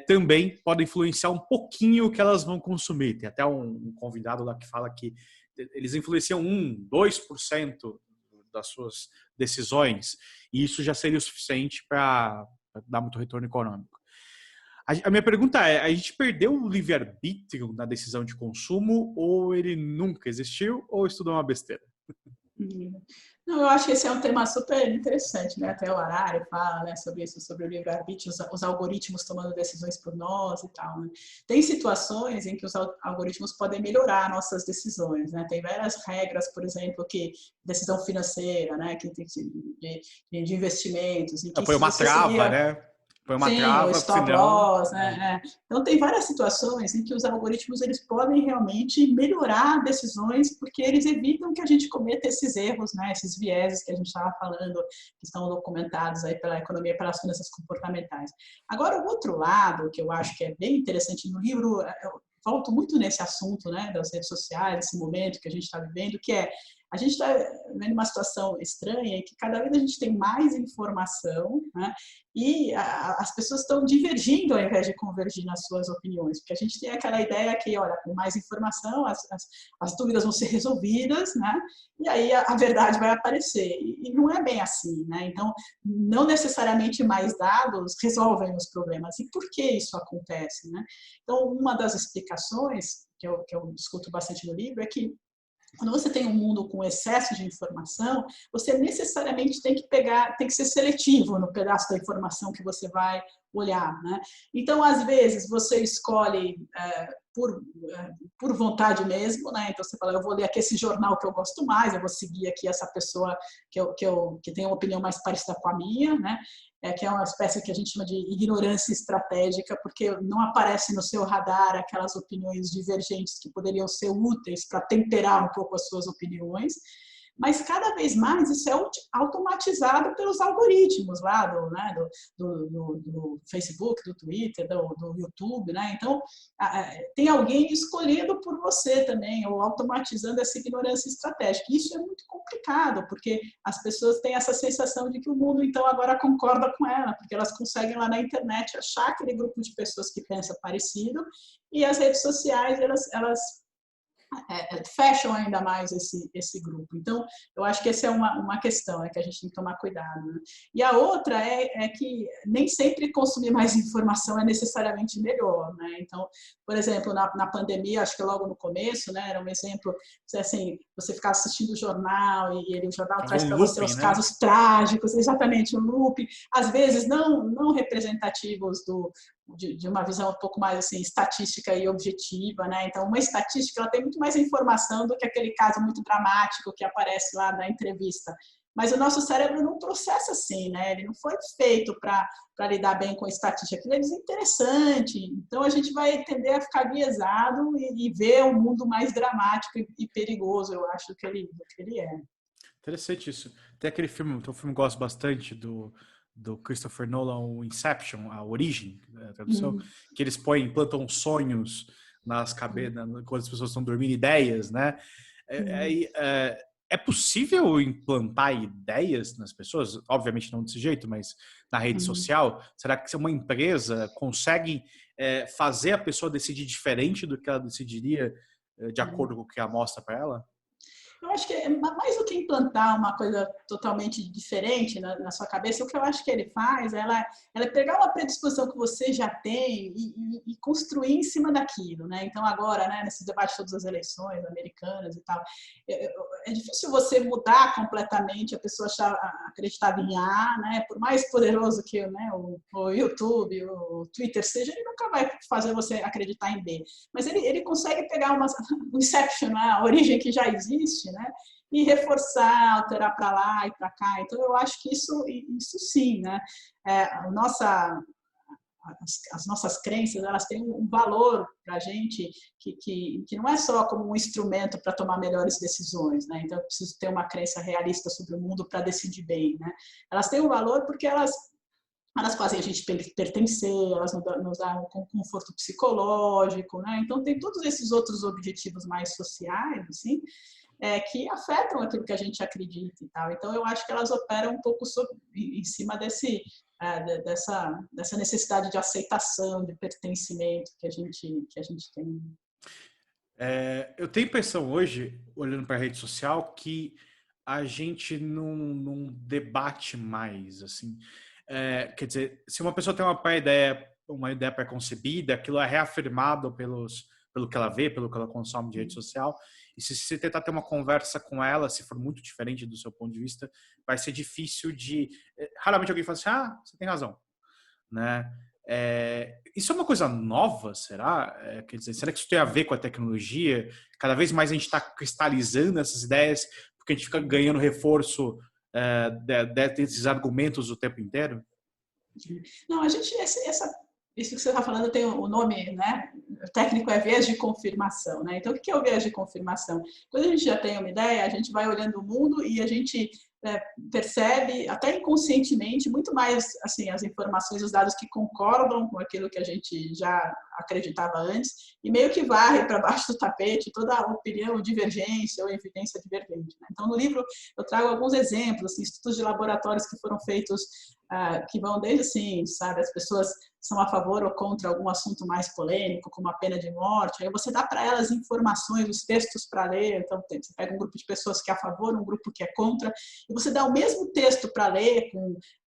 também pode influenciar um pouquinho o que elas vão consumir. Tem até um convidado lá que fala que eles influenciam 2% das suas decisões, e isso já seria o suficiente para dar muito retorno econômico. A minha pergunta é, a gente perdeu o livre-arbítrio na decisão de consumo, ou ele nunca existiu, ou isso tudo é uma besteira? Não, eu acho que esse é um tema super interessante, né? Até o Harari fala, né, sobre isso, sobre o livre-arbítrio, os algoritmos tomando decisões por nós e tal, né? Tem situações em que os algoritmos podem melhorar nossas decisões, né? Tem várias regras, por exemplo, que decisão financeira, né? Que tem de investimentos, em que Põe uma trava, né? Põe uma sim, o trava, stop senão... loss, né? Então tem várias situações em que os algoritmos eles podem realmente melhorar decisões porque eles evitam que a gente cometa esses erros, né? Esses vieses que a gente estava falando, que estão documentados aí pela economia, pelas finanças comportamentais. Agora o outro lado que eu acho que é bem interessante no livro, eu volto muito nesse assunto, né? Das redes sociais, esse momento que a gente está vivendo, que é a gente está vendo uma situação estranha em que cada vez a gente tem mais informação, né? E as pessoas estão divergindo ao invés de convergir nas suas opiniões, porque a gente tem aquela ideia que, olha, com mais informação, as dúvidas vão ser resolvidas, né? E aí a verdade vai aparecer. E não é bem assim, né? Então, não necessariamente mais dados resolvem os problemas. E por que isso acontece, né? Então, uma das explicações que eu discuto bastante no livro é que quando você tem um mundo com excesso de informação, você necessariamente tem que ser seletivo no pedaço da informação que você vai olhar, né? Então, às vezes, você escolhe por vontade mesmo, né? Então, você fala, eu vou ler aqui esse jornal que eu gosto mais, eu vou seguir aqui essa pessoa que tem uma opinião mais parecida com a minha, né? Que é uma espécie que a gente chama de ignorância estratégica, porque não aparece no seu radar aquelas opiniões divergentes que poderiam ser úteis para temperar um pouco as suas opiniões. Mas cada vez mais isso é automatizado pelos algoritmos lá do Facebook, do Twitter, do YouTube, né? Então, tem alguém escolhendo por você também, ou automatizando essa ignorância estratégica. Isso é muito complicado, porque as pessoas têm essa sensação de que o mundo, então, agora concorda com ela, porque elas conseguem lá na internet achar aquele grupo de pessoas que pensa parecido, e as redes sociais, elas fecham ainda mais esse grupo. Então, eu acho que essa é uma questão que a gente tem que tomar cuidado, né? E a outra é que nem sempre consumir mais informação é necessariamente melhor, né? Então, por exemplo, na pandemia, acho que logo no começo, né, era um exemplo, assim, você ficar assistindo o jornal e o jornal traz para você os casos trágicos, exatamente, um loop, às vezes não representativos de uma visão um pouco mais assim, estatística e objetiva, né? Então, uma estatística ela tem muito mais informação do que aquele caso muito dramático que aparece lá na entrevista. Mas o nosso cérebro não processa assim, né? Ele não foi feito para lidar bem com estatística. Aquilo é desinteressante. Então, a gente vai tender a ficar biaisado e ver o mundo mais dramático e perigoso, eu acho, do que ele é. Interessante isso. Tem aquele filme, um filme que eu gosto bastante do Christopher Nolan, o Inception, A Origem, a tradução, que eles implantam sonhos nas cabeças, quando as pessoas estão dormindo, ideias, né? É possível implantar ideias nas pessoas? Obviamente não desse jeito, mas na rede social? Será que uma empresa consegue fazer a pessoa decidir diferente do que ela decidiria de acordo com o que ela mostra para ela? Eu acho que mais do que implantar uma coisa totalmente diferente na sua cabeça, o que eu acho que ele faz é pegar uma predisposição que você já tem e construir em cima daquilo, né? Então agora, né, nesse debate de todas as eleições americanas e tal, é difícil você mudar completamente a pessoa acreditar em A, né? Por mais poderoso que, né, o YouTube, o Twitter seja, ele nunca vai fazer você acreditar em B. Mas ele consegue pegar o Inception, né, a origem que já existe, né? E reforçar, alterar para lá e para cá. Então, eu acho que isso sim, né? As nossas crenças, elas têm um valor para a gente que não é só como um instrumento para tomar melhores decisões, né? Então, eu preciso ter uma crença realista sobre o mundo para decidir bem, né? Elas têm um valor porque elas fazem a gente pertencer, elas nos dão um conforto psicológico, né? Então, tem todos esses outros objetivos mais sociais, assim, que afetam aquilo que a gente acredita e tal. Então, eu acho que elas operam um pouco em cima dessa necessidade de aceitação, de pertencimento que a gente tem. Eu tenho a impressão hoje, olhando para a rede social, que a gente não debate mais, assim. Quer dizer, se uma pessoa tem uma ideia pré-concebida, aquilo é reafirmado pelo que ela vê, pelo que ela consome de rede social, e se você tentar ter uma conversa com ela, se for muito diferente do seu ponto de vista, vai ser difícil raramente alguém fala assim, você tem razão, né? Isso é uma coisa nova, será? Quer dizer, será que isso tem a ver com a tecnologia? Cada vez mais a gente está cristalizando essas ideias porque a gente fica ganhando reforço desses argumentos o tempo inteiro? Não, Isso que você está falando tem o nome, né? O técnico é viés de confirmação, né? Então, o que é o viés de confirmação? Quando a gente já tem uma ideia, a gente vai olhando o mundo e a gente percebe, até inconscientemente, muito mais assim as informações, os dados que concordam com aquilo que a gente já acreditava antes e meio que varre para baixo do tapete toda a opinião divergência ou evidência divergente, né? Então, no livro eu trago alguns exemplos, assim, estudos de laboratórios que foram feitos que vão desde assim, sabe, as pessoas são a favor ou contra algum assunto mais polêmico, como a pena de morte, aí você dá para elas informações, os textos para ler, então você pega um grupo de pessoas que é a favor, um grupo que é contra, e você dá o mesmo texto para ler,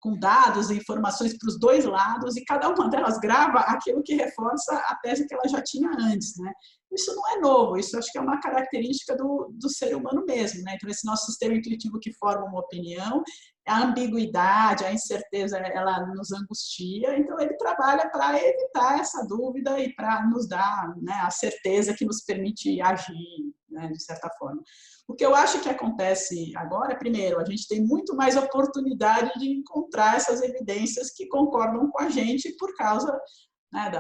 com dados e informações para os dois lados, e cada uma delas grava aquilo que reforça a tese que ela já tinha antes, né? Isso não é novo, isso acho que é uma característica do ser humano mesmo, né? Então, esse nosso sistema intuitivo que forma uma opinião, a ambiguidade, a incerteza, ela nos angustia, então ele trabalha para evitar essa dúvida e para nos dar, né, a certeza que nos permite agir, né, de certa forma. O que eu acho que acontece agora, primeiro, a gente tem muito mais oportunidade de encontrar essas evidências que concordam com a gente por causa, né,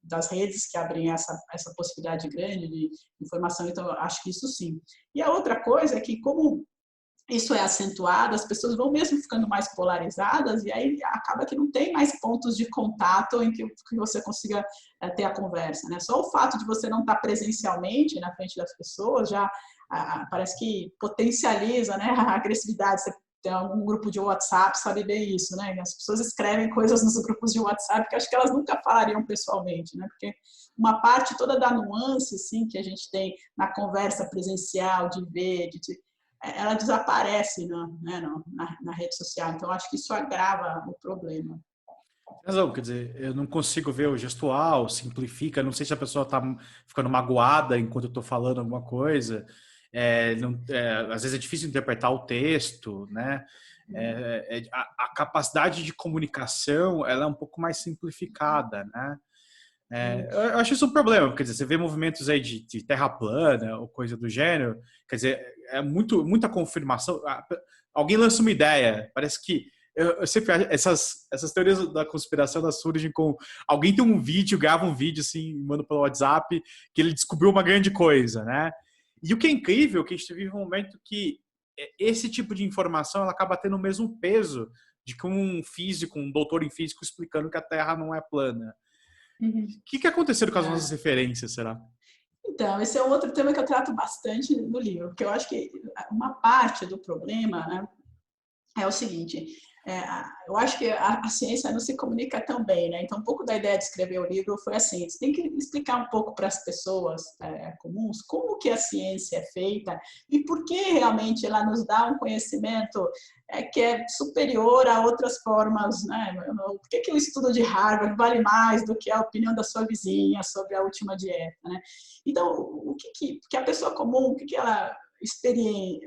das redes que abrem essa possibilidade grande de informação, então eu acho que isso sim. E a outra coisa é que, como isso é acentuado, as pessoas vão mesmo ficando mais polarizadas e aí acaba que não tem mais pontos de contato em que você consiga ter a conversa, né? Só o fato de você não estar presencialmente na frente das pessoas já parece que potencializa, né, a agressividade. Você tem algum grupo de WhatsApp, sabe bem isso, né? As pessoas escrevem coisas nos grupos de WhatsApp que acho que elas nunca falariam pessoalmente, né? Porque uma parte toda da nuance, assim, que a gente tem na conversa presencial, de ver, ela desaparece na rede social. Então, acho que isso agrava o problema. Razão, quer dizer, eu não consigo ver o gestual, simplifica, não sei se a pessoa está ficando magoada enquanto eu estou falando alguma coisa, às vezes é difícil interpretar o texto, né? A capacidade de comunicação ela é um pouco mais simplificada, né? Eu acho isso um problema, quer dizer, você vê movimentos aí de terra plana ou coisa do gênero, quer dizer, muita confirmação. Alguém lança uma ideia, parece que eu sempre acho, essas teorias da conspiração elas surgem com alguém tem um vídeo, grava um vídeo assim, manda pelo WhatsApp que ele descobriu uma grande coisa, né? E o que é incrível é que a gente vive um momento que esse tipo de informação ela acaba tendo o mesmo peso de que um físico, um doutor em físico explicando que a Terra não é plana. O que aconteceu com as nossas referências, será? Então, esse é um outro tema que eu trato bastante no livro, porque eu acho que uma parte do problema, né, é o seguinte, eu acho que a ciência não se comunica tão bem, né? Então, um pouco da ideia de escrever o livro foi assim, você tem que explicar um pouco para as pessoas comuns como que a ciência é feita e por que realmente ela nos dá um conhecimento que é superior a outras formas, né? Por que o estudo de Harvard vale mais do que a opinião da sua vizinha sobre a última dieta, né? Então, que a pessoa comum, o que ela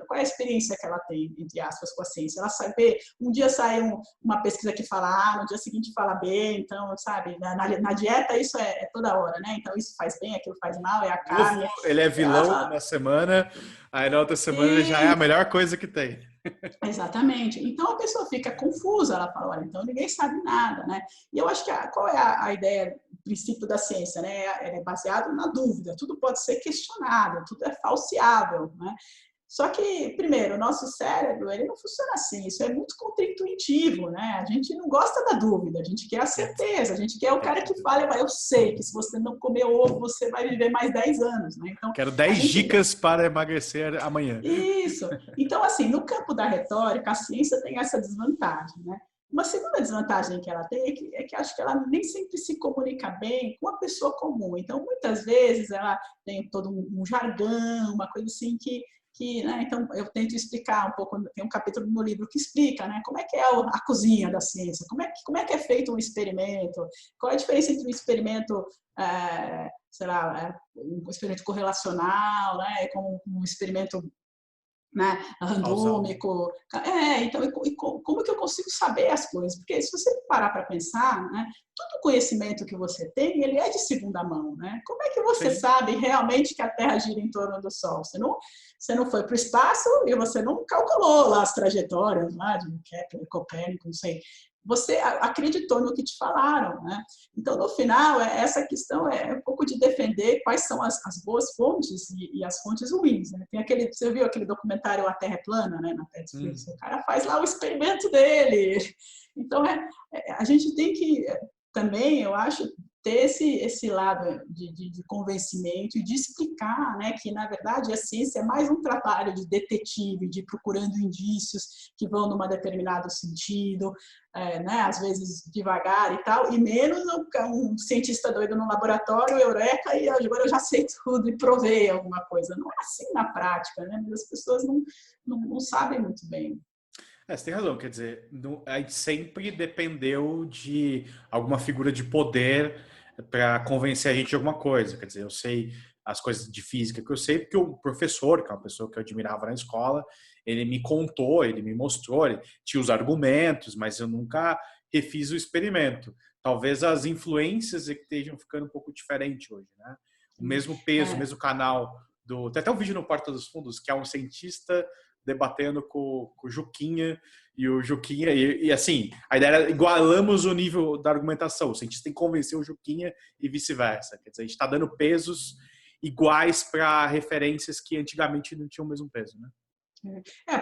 qual é a experiência que ela tem, entre aspas, com a ciência? Ela sabe, um dia sai uma pesquisa que fala A, no dia seguinte fala B, então, sabe, na dieta isso é toda hora, né? Então, isso faz bem, aquilo faz mal, é a carne. Ele é vilão uma semana, aí na outra semana ele já é a melhor coisa que tem. Exatamente. Então a pessoa fica confusa, ela fala, olha, então ninguém sabe nada, né? E eu acho que qual é a ideia, o princípio da ciência, né? Ela é baseado na dúvida, tudo pode ser questionado, tudo é falseável, né? Só que, primeiro, o nosso cérebro, ele não funciona assim, isso é muito contraintuitivo, né? A gente não gosta da dúvida, a gente quer a certeza, a gente quer o cara que fala, eu sei que se você não comer ovo, você vai viver mais 10 anos, né? Então, quero 10 dicas para emagrecer amanhã. Isso. Então, assim, no campo da retórica, a ciência tem essa desvantagem, né? Uma segunda desvantagem que ela tem é que acho que ela nem sempre se comunica bem com a pessoa comum. Então, muitas vezes, ela tem todo um jargão, uma coisa assim né? Então, eu tento explicar um pouco, tem um capítulo no livro que explica, né? Como é que é a cozinha da ciência, como é que é feito um experimento, qual é a diferença entre um experimento, sei lá, um experimento correlacional, né? Com um experimento, né, randômico. Então, como que eu consigo saber as coisas? Porque se você parar para pensar, né, todo o conhecimento que você tem, ele é de segunda mão, né? Como é que você sabe realmente que a Terra gira em torno do Sol? Você não foi para o espaço e você não calculou lá as trajetórias lá de Kepler, Copérnico, não sei. você acreditou no que te falaram, né? Então, no final, essa questão é um pouco de defender quais são as boas fontes e as fontes ruins, né? Tem aquele, você viu aquele documentário A Terra é Plana, né, na Netflix? O cara faz lá o experimento dele. Então, a gente tem que também, eu acho, ter esse lado de convencimento e de explicar, né, que, na verdade, a ciência é mais um trabalho de detetive, de procurando indícios que vão num determinado sentido, né, às vezes devagar e tal, e menos um cientista doido no laboratório, eureka, e agora eu já sei tudo e provei alguma coisa. Não é assim na prática, né? Mas as pessoas não sabem muito bem. Você tem razão, quer dizer, a gente sempre dependeu de alguma figura de poder para convencer a gente de alguma coisa. Quer dizer, eu sei as coisas de física que eu sei porque o professor, que é uma pessoa que eu admirava na escola, ele me contou, ele me mostrou, ele tinha os argumentos, mas eu nunca refiz o experimento. Talvez as influências estejam ficando um pouco diferentes hoje, né? O mesmo peso, o mesmo canal do... Tem até um vídeo no Porta dos Fundos que é um cientista debatendo com o Juquinha e o Juquinha, e assim, a ideia era igualamos o nível da argumentação, o cientista tem que convencer o Juquinha e vice-versa, quer dizer, a gente está dando pesos iguais para referências que antigamente não tinham o mesmo peso, né?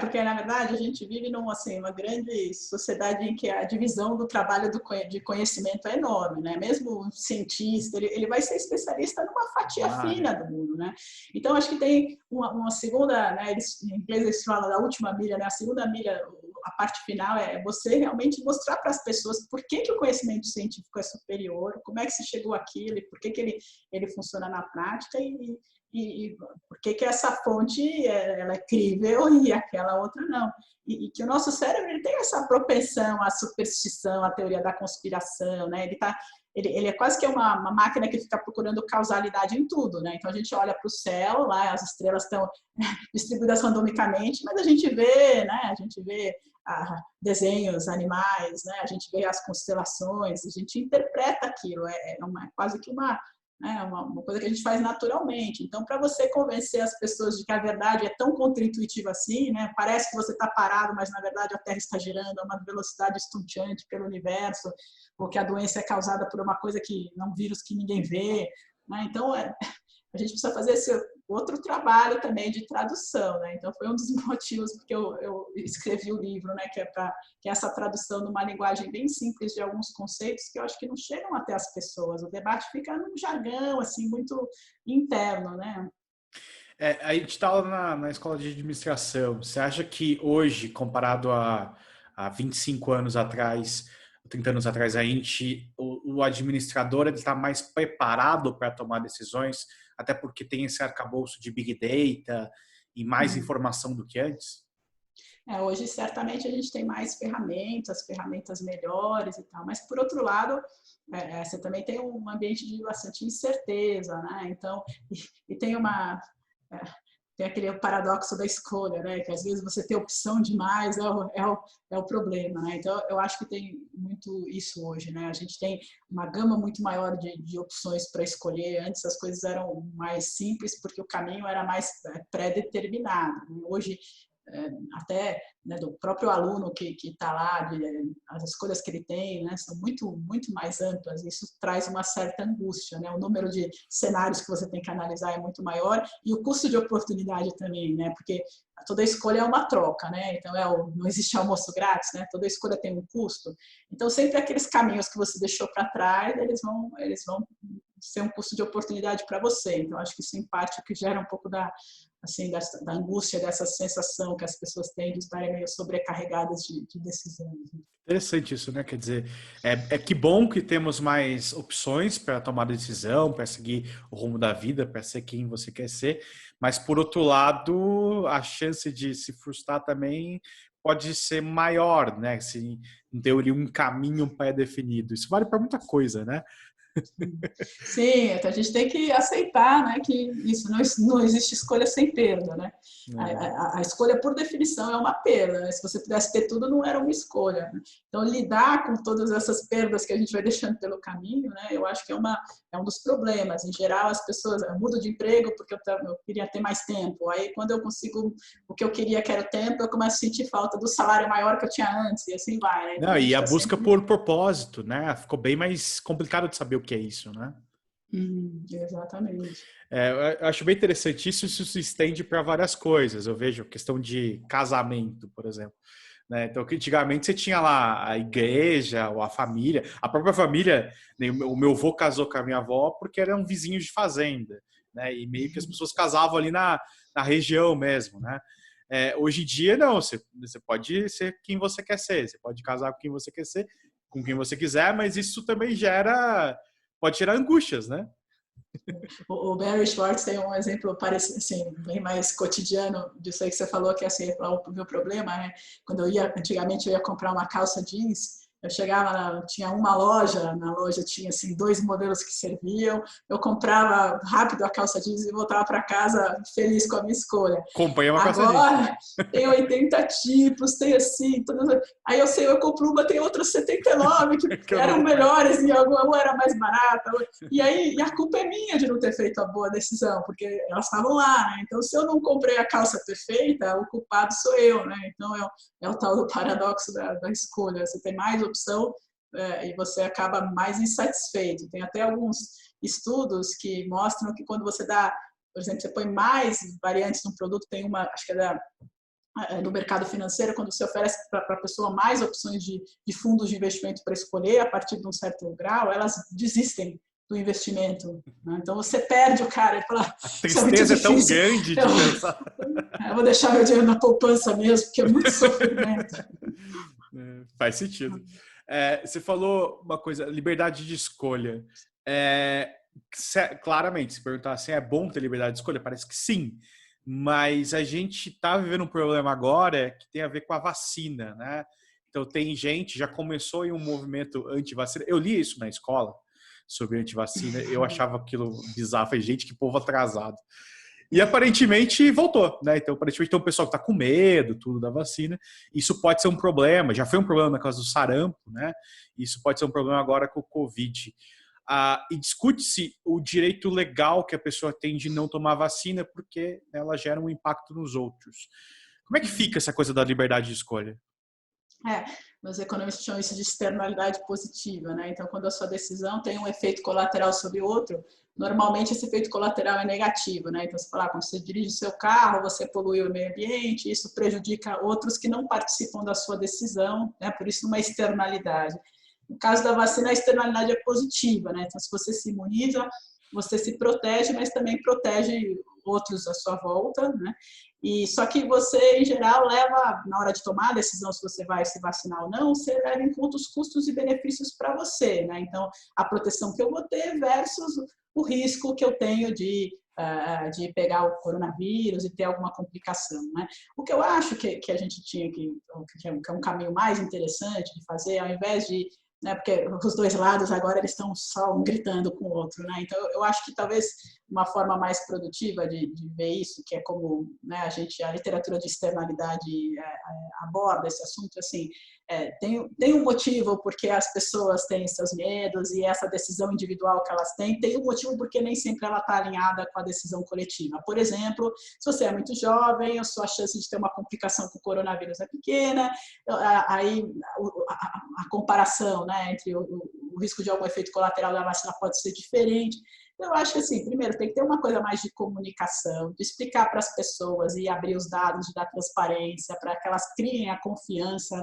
Porque, na verdade, a gente vive assim, uma grande sociedade em que a divisão do trabalho de conhecimento é enorme, né? Mesmo um cientista, ele vai ser especialista numa fatia fina do mundo, né? Então, acho que tem uma segunda, né? Em inglês eles falam da última milha, né? A segunda milha, a parte final é você realmente mostrar para as pessoas por que o conhecimento científico é superior, como é que se chegou àquilo, e por que ele funciona na prática e por que essa fonte ela é crível e aquela outra não. E que o nosso cérebro ele tem essa propensão à superstição, à teoria da conspiração, né? Ele é quase que uma máquina que fica procurando causalidade em tudo, né? Então a gente olha para o céu, lá as estrelas estão distribuídas randomicamente, mas a gente vê, né? A gente vê desenhos animais, né? A gente vê as constelações, a gente interpreta aquilo, quase que uma coisa que a gente faz naturalmente. Então, para você convencer as pessoas de que a verdade é tão contra-intuitiva assim, né? Parece que você está parado, mas na verdade a Terra está girando a uma velocidade estonteante pelo universo, ou que a doença é causada por uma coisa que um vírus que ninguém vê, né? Então, a gente precisa fazer esse outro trabalho também de tradução, né? Então foi um dos motivos porque eu escrevi o livro, né? Que é essa tradução numa linguagem bem simples de alguns conceitos que eu acho que não chegam até as pessoas. O debate fica num jargão assim muito interno, né? A gente estava na escola de administração. Você acha que hoje, comparado a 25 anos atrás, 30 anos atrás, o administrador está mais preparado para tomar decisões, até porque tem esse arcabouço de Big Data e mais informação do que antes? Hoje, certamente, a gente tem mais ferramentas melhores e tal, mas, por outro lado, você também tem um ambiente de bastante incerteza, né? Então, e tem tem aquele paradoxo da escolha, né? Que às vezes você tem opção demais é o problema, né? Então, eu acho que tem muito isso hoje, né? A gente tem uma gama muito maior de opções para escolher. Antes as coisas eram mais simples porque o caminho era mais pré-determinado. Hoje até né, do próprio aluno que está lá, as escolhas que ele tem, né, são muito mais amplas. Isso traz uma certa angústia, né? O número de cenários que você tem que analisar é muito maior e o custo de oportunidade também, né? Porque toda escolha é uma troca, né? Então não existe almoço grátis, né? Toda escolha tem um custo. Então sempre aqueles caminhos que você deixou para trás, eles vão ser um custo de oportunidade para você. Então acho que isso em parte é o que gera um pouco da angústia, dessa sensação que as pessoas têm de estarem meio sobrecarregadas de decisões. Interessante isso, né? Quer dizer, que bom que temos mais opções para tomar decisão, para seguir o rumo da vida, para ser quem você quer ser, mas por outro lado, a chance de se frustrar também pode ser maior, né? Se não ter ali um caminho pré-definido. Isso vale para muita coisa, né? Sim, então a gente tem que aceitar, né, que isso não existe escolha sem perda, né? A escolha, por definição, é uma perda, né? Se você pudesse ter tudo, não era uma escolha, né? Então, lidar com todas essas perdas que a gente vai deixando pelo caminho, né, eu acho que é um dos problemas. Em geral, as pessoas mudam de emprego porque eu queria ter mais tempo. Aí, quando eu consigo o que eu queria, que era o tempo, eu começo a sentir falta do salário maior que eu tinha antes, e assim vai, né? Então, Não, a gente e a está busca sempre... por propósito, né? Ficou bem mais complicado de saber o que é isso, né? Exatamente. Eu acho bem interessante isso se estende para várias coisas. Eu vejo questão de casamento, por exemplo. Né? Então, que antigamente você tinha lá a igreja ou a família. A própria família, né? O meu avô casou com a minha avó porque eram vizinhos de fazenda. Né? E meio que as pessoas casavam ali na região mesmo. Né? Hoje em dia, não. Você pode ser quem você quer ser. Você pode casar com quem você quer ser, com quem você quiser, mas isso também pode gerar angústias, né? O Barry Schwartz tem um exemplo parecido, assim, bem mais cotidiano disso aí que você falou, que assim, o meu problema é quando antigamente eu ia comprar uma calça jeans, eu chegava, tinha uma loja, na loja tinha assim 2 modelos que serviam, eu comprava rápido a calça jeans e voltava para casa feliz com a minha escolha. Acompanha uma calça jeans. Agora tem 80 tipos, tem assim, aí eu sei, eu compro uma, tem outras 79 que eram melhores e alguma era mais barata. E aí, e a culpa é minha de não ter feito a boa decisão, porque elas estavam lá, né? Então, se eu não comprei a calça perfeita, o culpado sou eu, né? Então, é o tal do paradoxo da escolha. Você tem mais opção e você acaba mais insatisfeito. Tem até alguns estudos que mostram que quando você dá, por exemplo, você põe mais variantes no produto, tem uma, acho que no mercado financeiro, quando você oferece para a pessoa mais opções de fundos de investimento para escolher a partir de um certo grau, elas desistem do investimento. Né? Então você perde o cara e fala, A isso é muito tristeza é tão difícil. grande de pensar. Eu vou deixar meu dinheiro na poupança mesmo, porque é muito sofrimento. Faz sentido. Você falou uma coisa, liberdade de escolha. Claramente, se perguntar assim, é bom ter liberdade de escolha? Parece que sim. Mas a gente está vivendo um problema agora que tem a ver com a vacina, né? Então tem gente, já começou em um movimento anti-vacina. Eu li isso na escola sobre anti-vacina, eu achava aquilo bizarro. Falei, gente, que povo atrasado. E aparentemente voltou, né? Então, aparentemente tem um pessoal que está com medo, tudo da vacina. Isso pode ser um problema, já foi um problema na causa do sarampo, né? Isso pode ser um problema agora com o Covid. E discute-se o direito legal que a pessoa tem de não tomar vacina porque ela gera um impacto nos outros. Como é que fica essa coisa da liberdade de escolha? Os economistas chamam isso de externalidade positiva, né? Então, quando a sua decisão tem um efeito colateral sobre o outro, normalmente esse efeito colateral é negativo, né? Então, você fala, quando você dirige o seu carro, você polui o meio ambiente, isso prejudica outros que não participam da sua decisão, né? Por isso, uma externalidade. No caso da vacina, a externalidade é positiva, né? Então, se você se imuniza, você se protege, mas também protege outros à sua volta, né? E só que você, em geral, leva, na hora de tomar a decisão se você vai se vacinar ou não, você leva em conta os custos e benefícios para você, né? Então, a proteção que eu vou ter versus o risco que eu tenho de pegar o coronavírus e ter alguma complicação, né? O que eu acho que a gente tinha que é um caminho mais interessante de fazer, ao invés de, né, porque os dois lados agora eles estão só um gritando com o outro, né? Então eu acho que talvez uma forma mais produtiva de ver isso, que é como, né, a literatura de externalidade aborda esse assunto, assim, tem um motivo porque as pessoas têm seus medos e essa decisão individual que elas têm, tem um motivo porque nem sempre ela está alinhada com a decisão coletiva. Por exemplo, se você é muito jovem, a sua chance de ter uma complicação com o coronavírus é pequena, aí a comparação, né, entre o risco de algum efeito colateral da vacina pode ser diferente. Eu acho que, assim, primeiro, tem que ter uma coisa mais de comunicação, de explicar para as pessoas e abrir os dados, de dar transparência, para que elas criem a confiança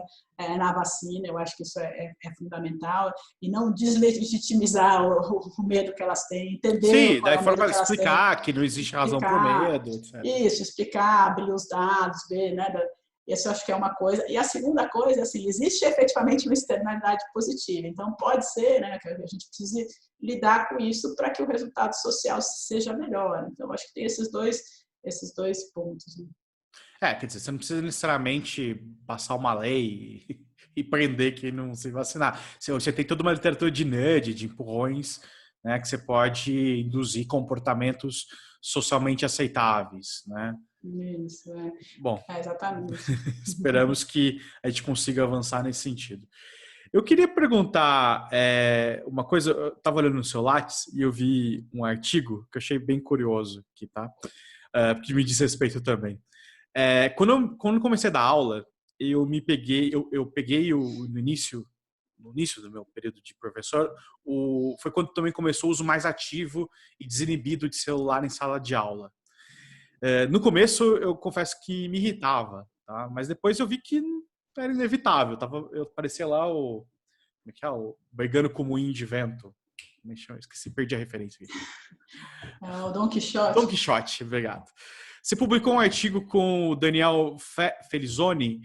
na vacina. Eu acho que isso é fundamental. E não deslegitimizar o medo que elas têm, entender Sim, qual é daí o medo forma que de elas têm, explicar que não existe razão para o explicar medo, etc. isso, explicar, abrir os dados, ver, né? Isso eu acho que é uma coisa. E a segunda coisa, assim, existe efetivamente uma externalidade positiva. Então, pode ser, né, que a gente precise lidar com isso para que o resultado social seja melhor. Então, acho que tem esses dois pontos. Né? Quer dizer, você não precisa necessariamente passar uma lei e prender quem não se vacinar. Você tem toda uma literatura de nudge, de empurrões, né, que você pode induzir comportamentos socialmente aceitáveis, né? Isso, Bom, exatamente. esperamos que a gente consiga avançar nesse sentido. Eu queria perguntar uma coisa. Eu estava olhando no seu Lattes e eu vi um artigo que eu achei bem curioso aqui, tá? Que me diz respeito também. Quando eu comecei a dar aula, eu peguei no início do meu período de professor, foi quando também começou o uso mais ativo e desinibido de celular em sala de aula. No começo, eu confesso que me irritava, tá? Mas depois eu vi que era inevitável. Eu parecia lá como é que é? O Brigando com o Moinho de Vento. Esqueci, perdi a referência aqui. O Dom Quixote. Dom Quixote, obrigado. Você publicou um artigo com o Daniel Felizoni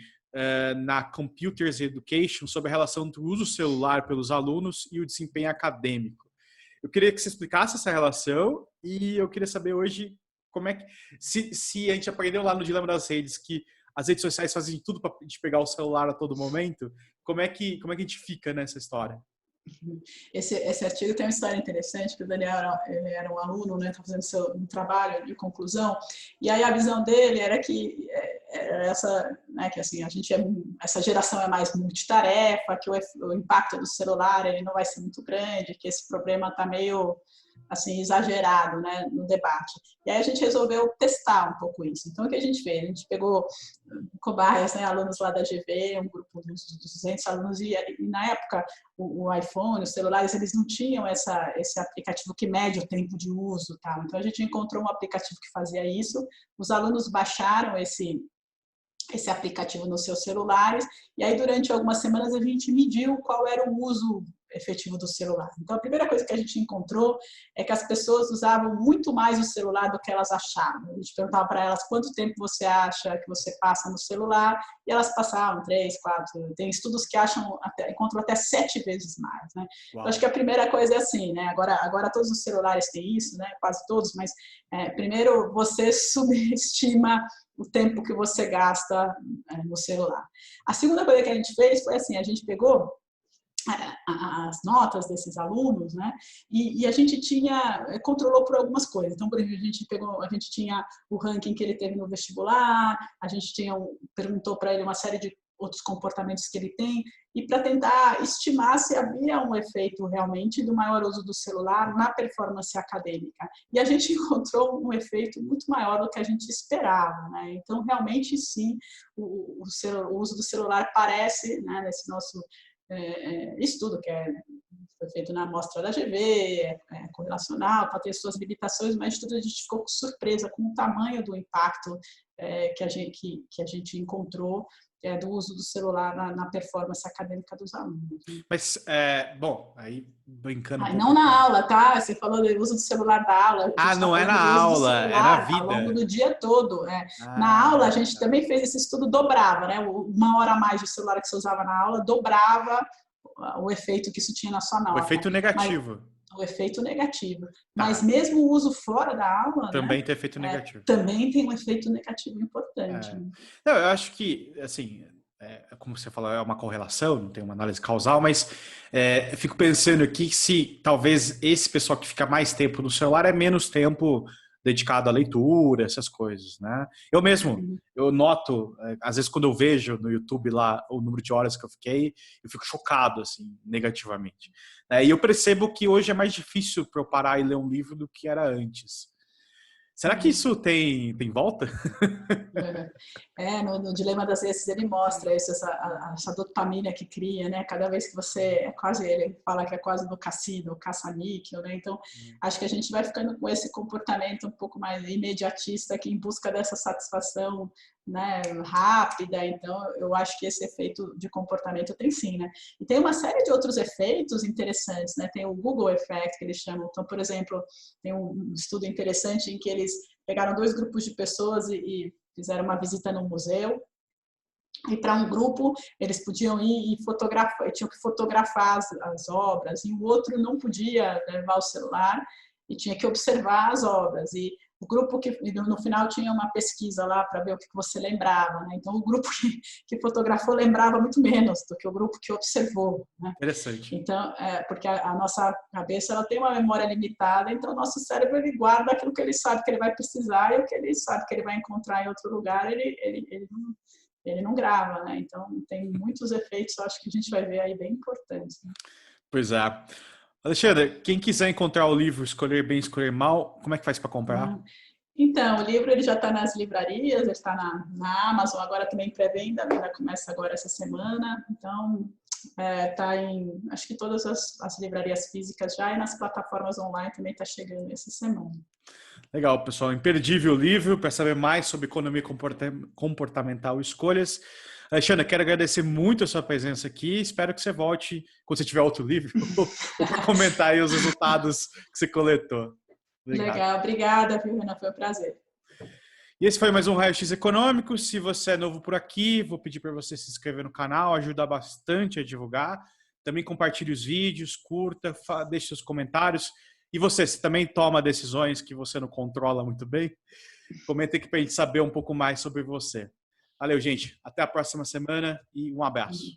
na Computers Education sobre a relação entre o uso celular pelos alunos e o desempenho acadêmico. Eu queria que você explicasse essa relação e eu queria saber hoje como é que... Se a gente aprendeu lá no Dilema das Redes que as redes sociais fazem tudo para a gente pegar o celular a todo momento, como é que a gente fica nessa história? Esse artigo tem uma história interessante, que o Daniel ele era um aluno, né, tá fazendo um trabalho de conclusão, e aí a visão dele era que essa, né, que assim, essa geração é mais multitarefa, que o impacto do celular ele não vai ser muito grande, que esse problema está meio assim, exagerado, né, no debate. E aí a gente resolveu testar um pouco isso. Então, o que a gente fez? A gente pegou cobaias, né, alunos lá da GV, um grupo de 200 alunos, e na época o iPhone, os celulares, eles não tinham esse aplicativo que mede o tempo de uso. Tal. Então, a gente encontrou um aplicativo que fazia isso, os alunos baixaram esse aplicativo nos seus celulares, e aí durante algumas semanas a gente mediu qual era o uso efetivo do celular. Então, a primeira coisa que a gente encontrou é que as pessoas usavam muito mais o celular do que elas achavam. A gente perguntava para elas quanto tempo você acha que você passa no celular, e elas passavam 3, 4, tem estudos que encontram até 7 vezes mais, né? Então, acho que a primeira coisa é assim, né? Agora todos os celulares têm isso, né? Quase todos, mas primeiro você subestima o tempo que você gasta no celular. A segunda coisa que a gente fez foi assim, a gente pegou as notas desses alunos, né? E a gente controlou por algumas coisas. Então, por exemplo, a gente tinha o ranking que ele teve no vestibular, a gente perguntou para ele uma série de outros comportamentos que ele tem, e para tentar estimar se havia um efeito realmente do maior uso do celular na performance acadêmica. E a gente encontrou um efeito muito maior do que a gente esperava, né? Então, realmente, sim, o uso do celular parece, né, nesse nosso estudo, que foi feito na amostra da GV, correlacional, para ter suas limitações, mas de tudo a gente ficou surpresa com o tamanho do impacto que a gente encontrou do uso do celular na performance acadêmica dos alunos. Mas, bom, aí brincando não na aula, tá? Você falou do uso do celular da aula. Não é na aula, é na vida. Ao longo do dia todo. Na aula, a gente também fez esse estudo, dobrava, né? 1 hora a mais de celular que você usava na aula, dobrava o efeito que isso tinha na sua nota. O efeito negativo. O efeito negativo. Mas mesmo o uso fora da aula, também, né, tem efeito negativo. Também tem um efeito negativo importante. Não, eu acho que, assim, como você falou, é uma correlação, não tem uma análise causal, mas eu fico pensando aqui se talvez esse pessoal que fica mais tempo no celular é menos tempo dedicado à leitura, essas coisas, né? Eu mesmo, eu noto, às vezes quando eu vejo no YouTube lá o número de horas que eu fiquei, eu fico chocado, assim, negativamente. E eu percebo que hoje é mais difícil para eu parar e ler um livro do que era antes. Será que isso tem volta? No Dilema das Redes ele mostra isso, essa dopamina que cria, né? Cada vez que você ele fala que é quase do cassino, caça-níquel, né? Então, acho que a gente vai ficando com esse comportamento um pouco mais imediatista aqui em busca dessa satisfação, né, rápida. Então, eu acho que esse efeito de comportamento tem sim, né? E tem uma série de outros efeitos interessantes, né? Tem o Google Effect, que eles chamam. Então, por exemplo, tem um estudo interessante em que eles pegaram 2 grupos de pessoas e fizeram uma visita no museu. E para um grupo, eles podiam ir e fotografar, tinham que fotografar as obras, e o outro não podia levar o celular e tinha que observar as obras. E o grupo que no final tinha uma pesquisa lá para ver o que você lembrava, né? Então o grupo que fotografou lembrava muito menos do que o grupo que observou, né? Interessante. Então, porque a nossa cabeça ela tem uma memória limitada, então o nosso cérebro ele guarda aquilo que ele sabe que ele vai precisar e o que ele sabe que ele vai encontrar em outro lugar, ele não grava, né? Então tem muitos efeitos, eu acho que a gente vai ver aí bem importantes, né? Pois é. Alexandre, quem quiser encontrar o livro Escolher Bem, Escolher Mal, como é que faz para comprar? Então, o livro ele já está nas livrarias, ele está na Amazon, agora também pré-venda, a venda começa agora essa semana. Então, está em, acho que todas as livrarias físicas já, e nas plataformas online também está chegando essa semana. Legal, pessoal. Imperdível livro para saber mais sobre economia comportamental e escolhas. Alexandre, quero agradecer muito a sua presença aqui. Espero que você volte quando você tiver outro livro ou para comentar aí os resultados que você coletou. Obrigado. Legal, obrigada, viu, Renan? Foi um prazer. E esse foi mais um Raio X Econômico. Se você é novo por aqui, vou pedir para você se inscrever no canal, ajuda bastante a divulgar. Também compartilhe os vídeos, curta, deixe seus comentários. E você também toma decisões que você não controla muito bem? Comenta aqui para a gente saber um pouco mais sobre você. Valeu, gente. Até a próxima semana e um abraço.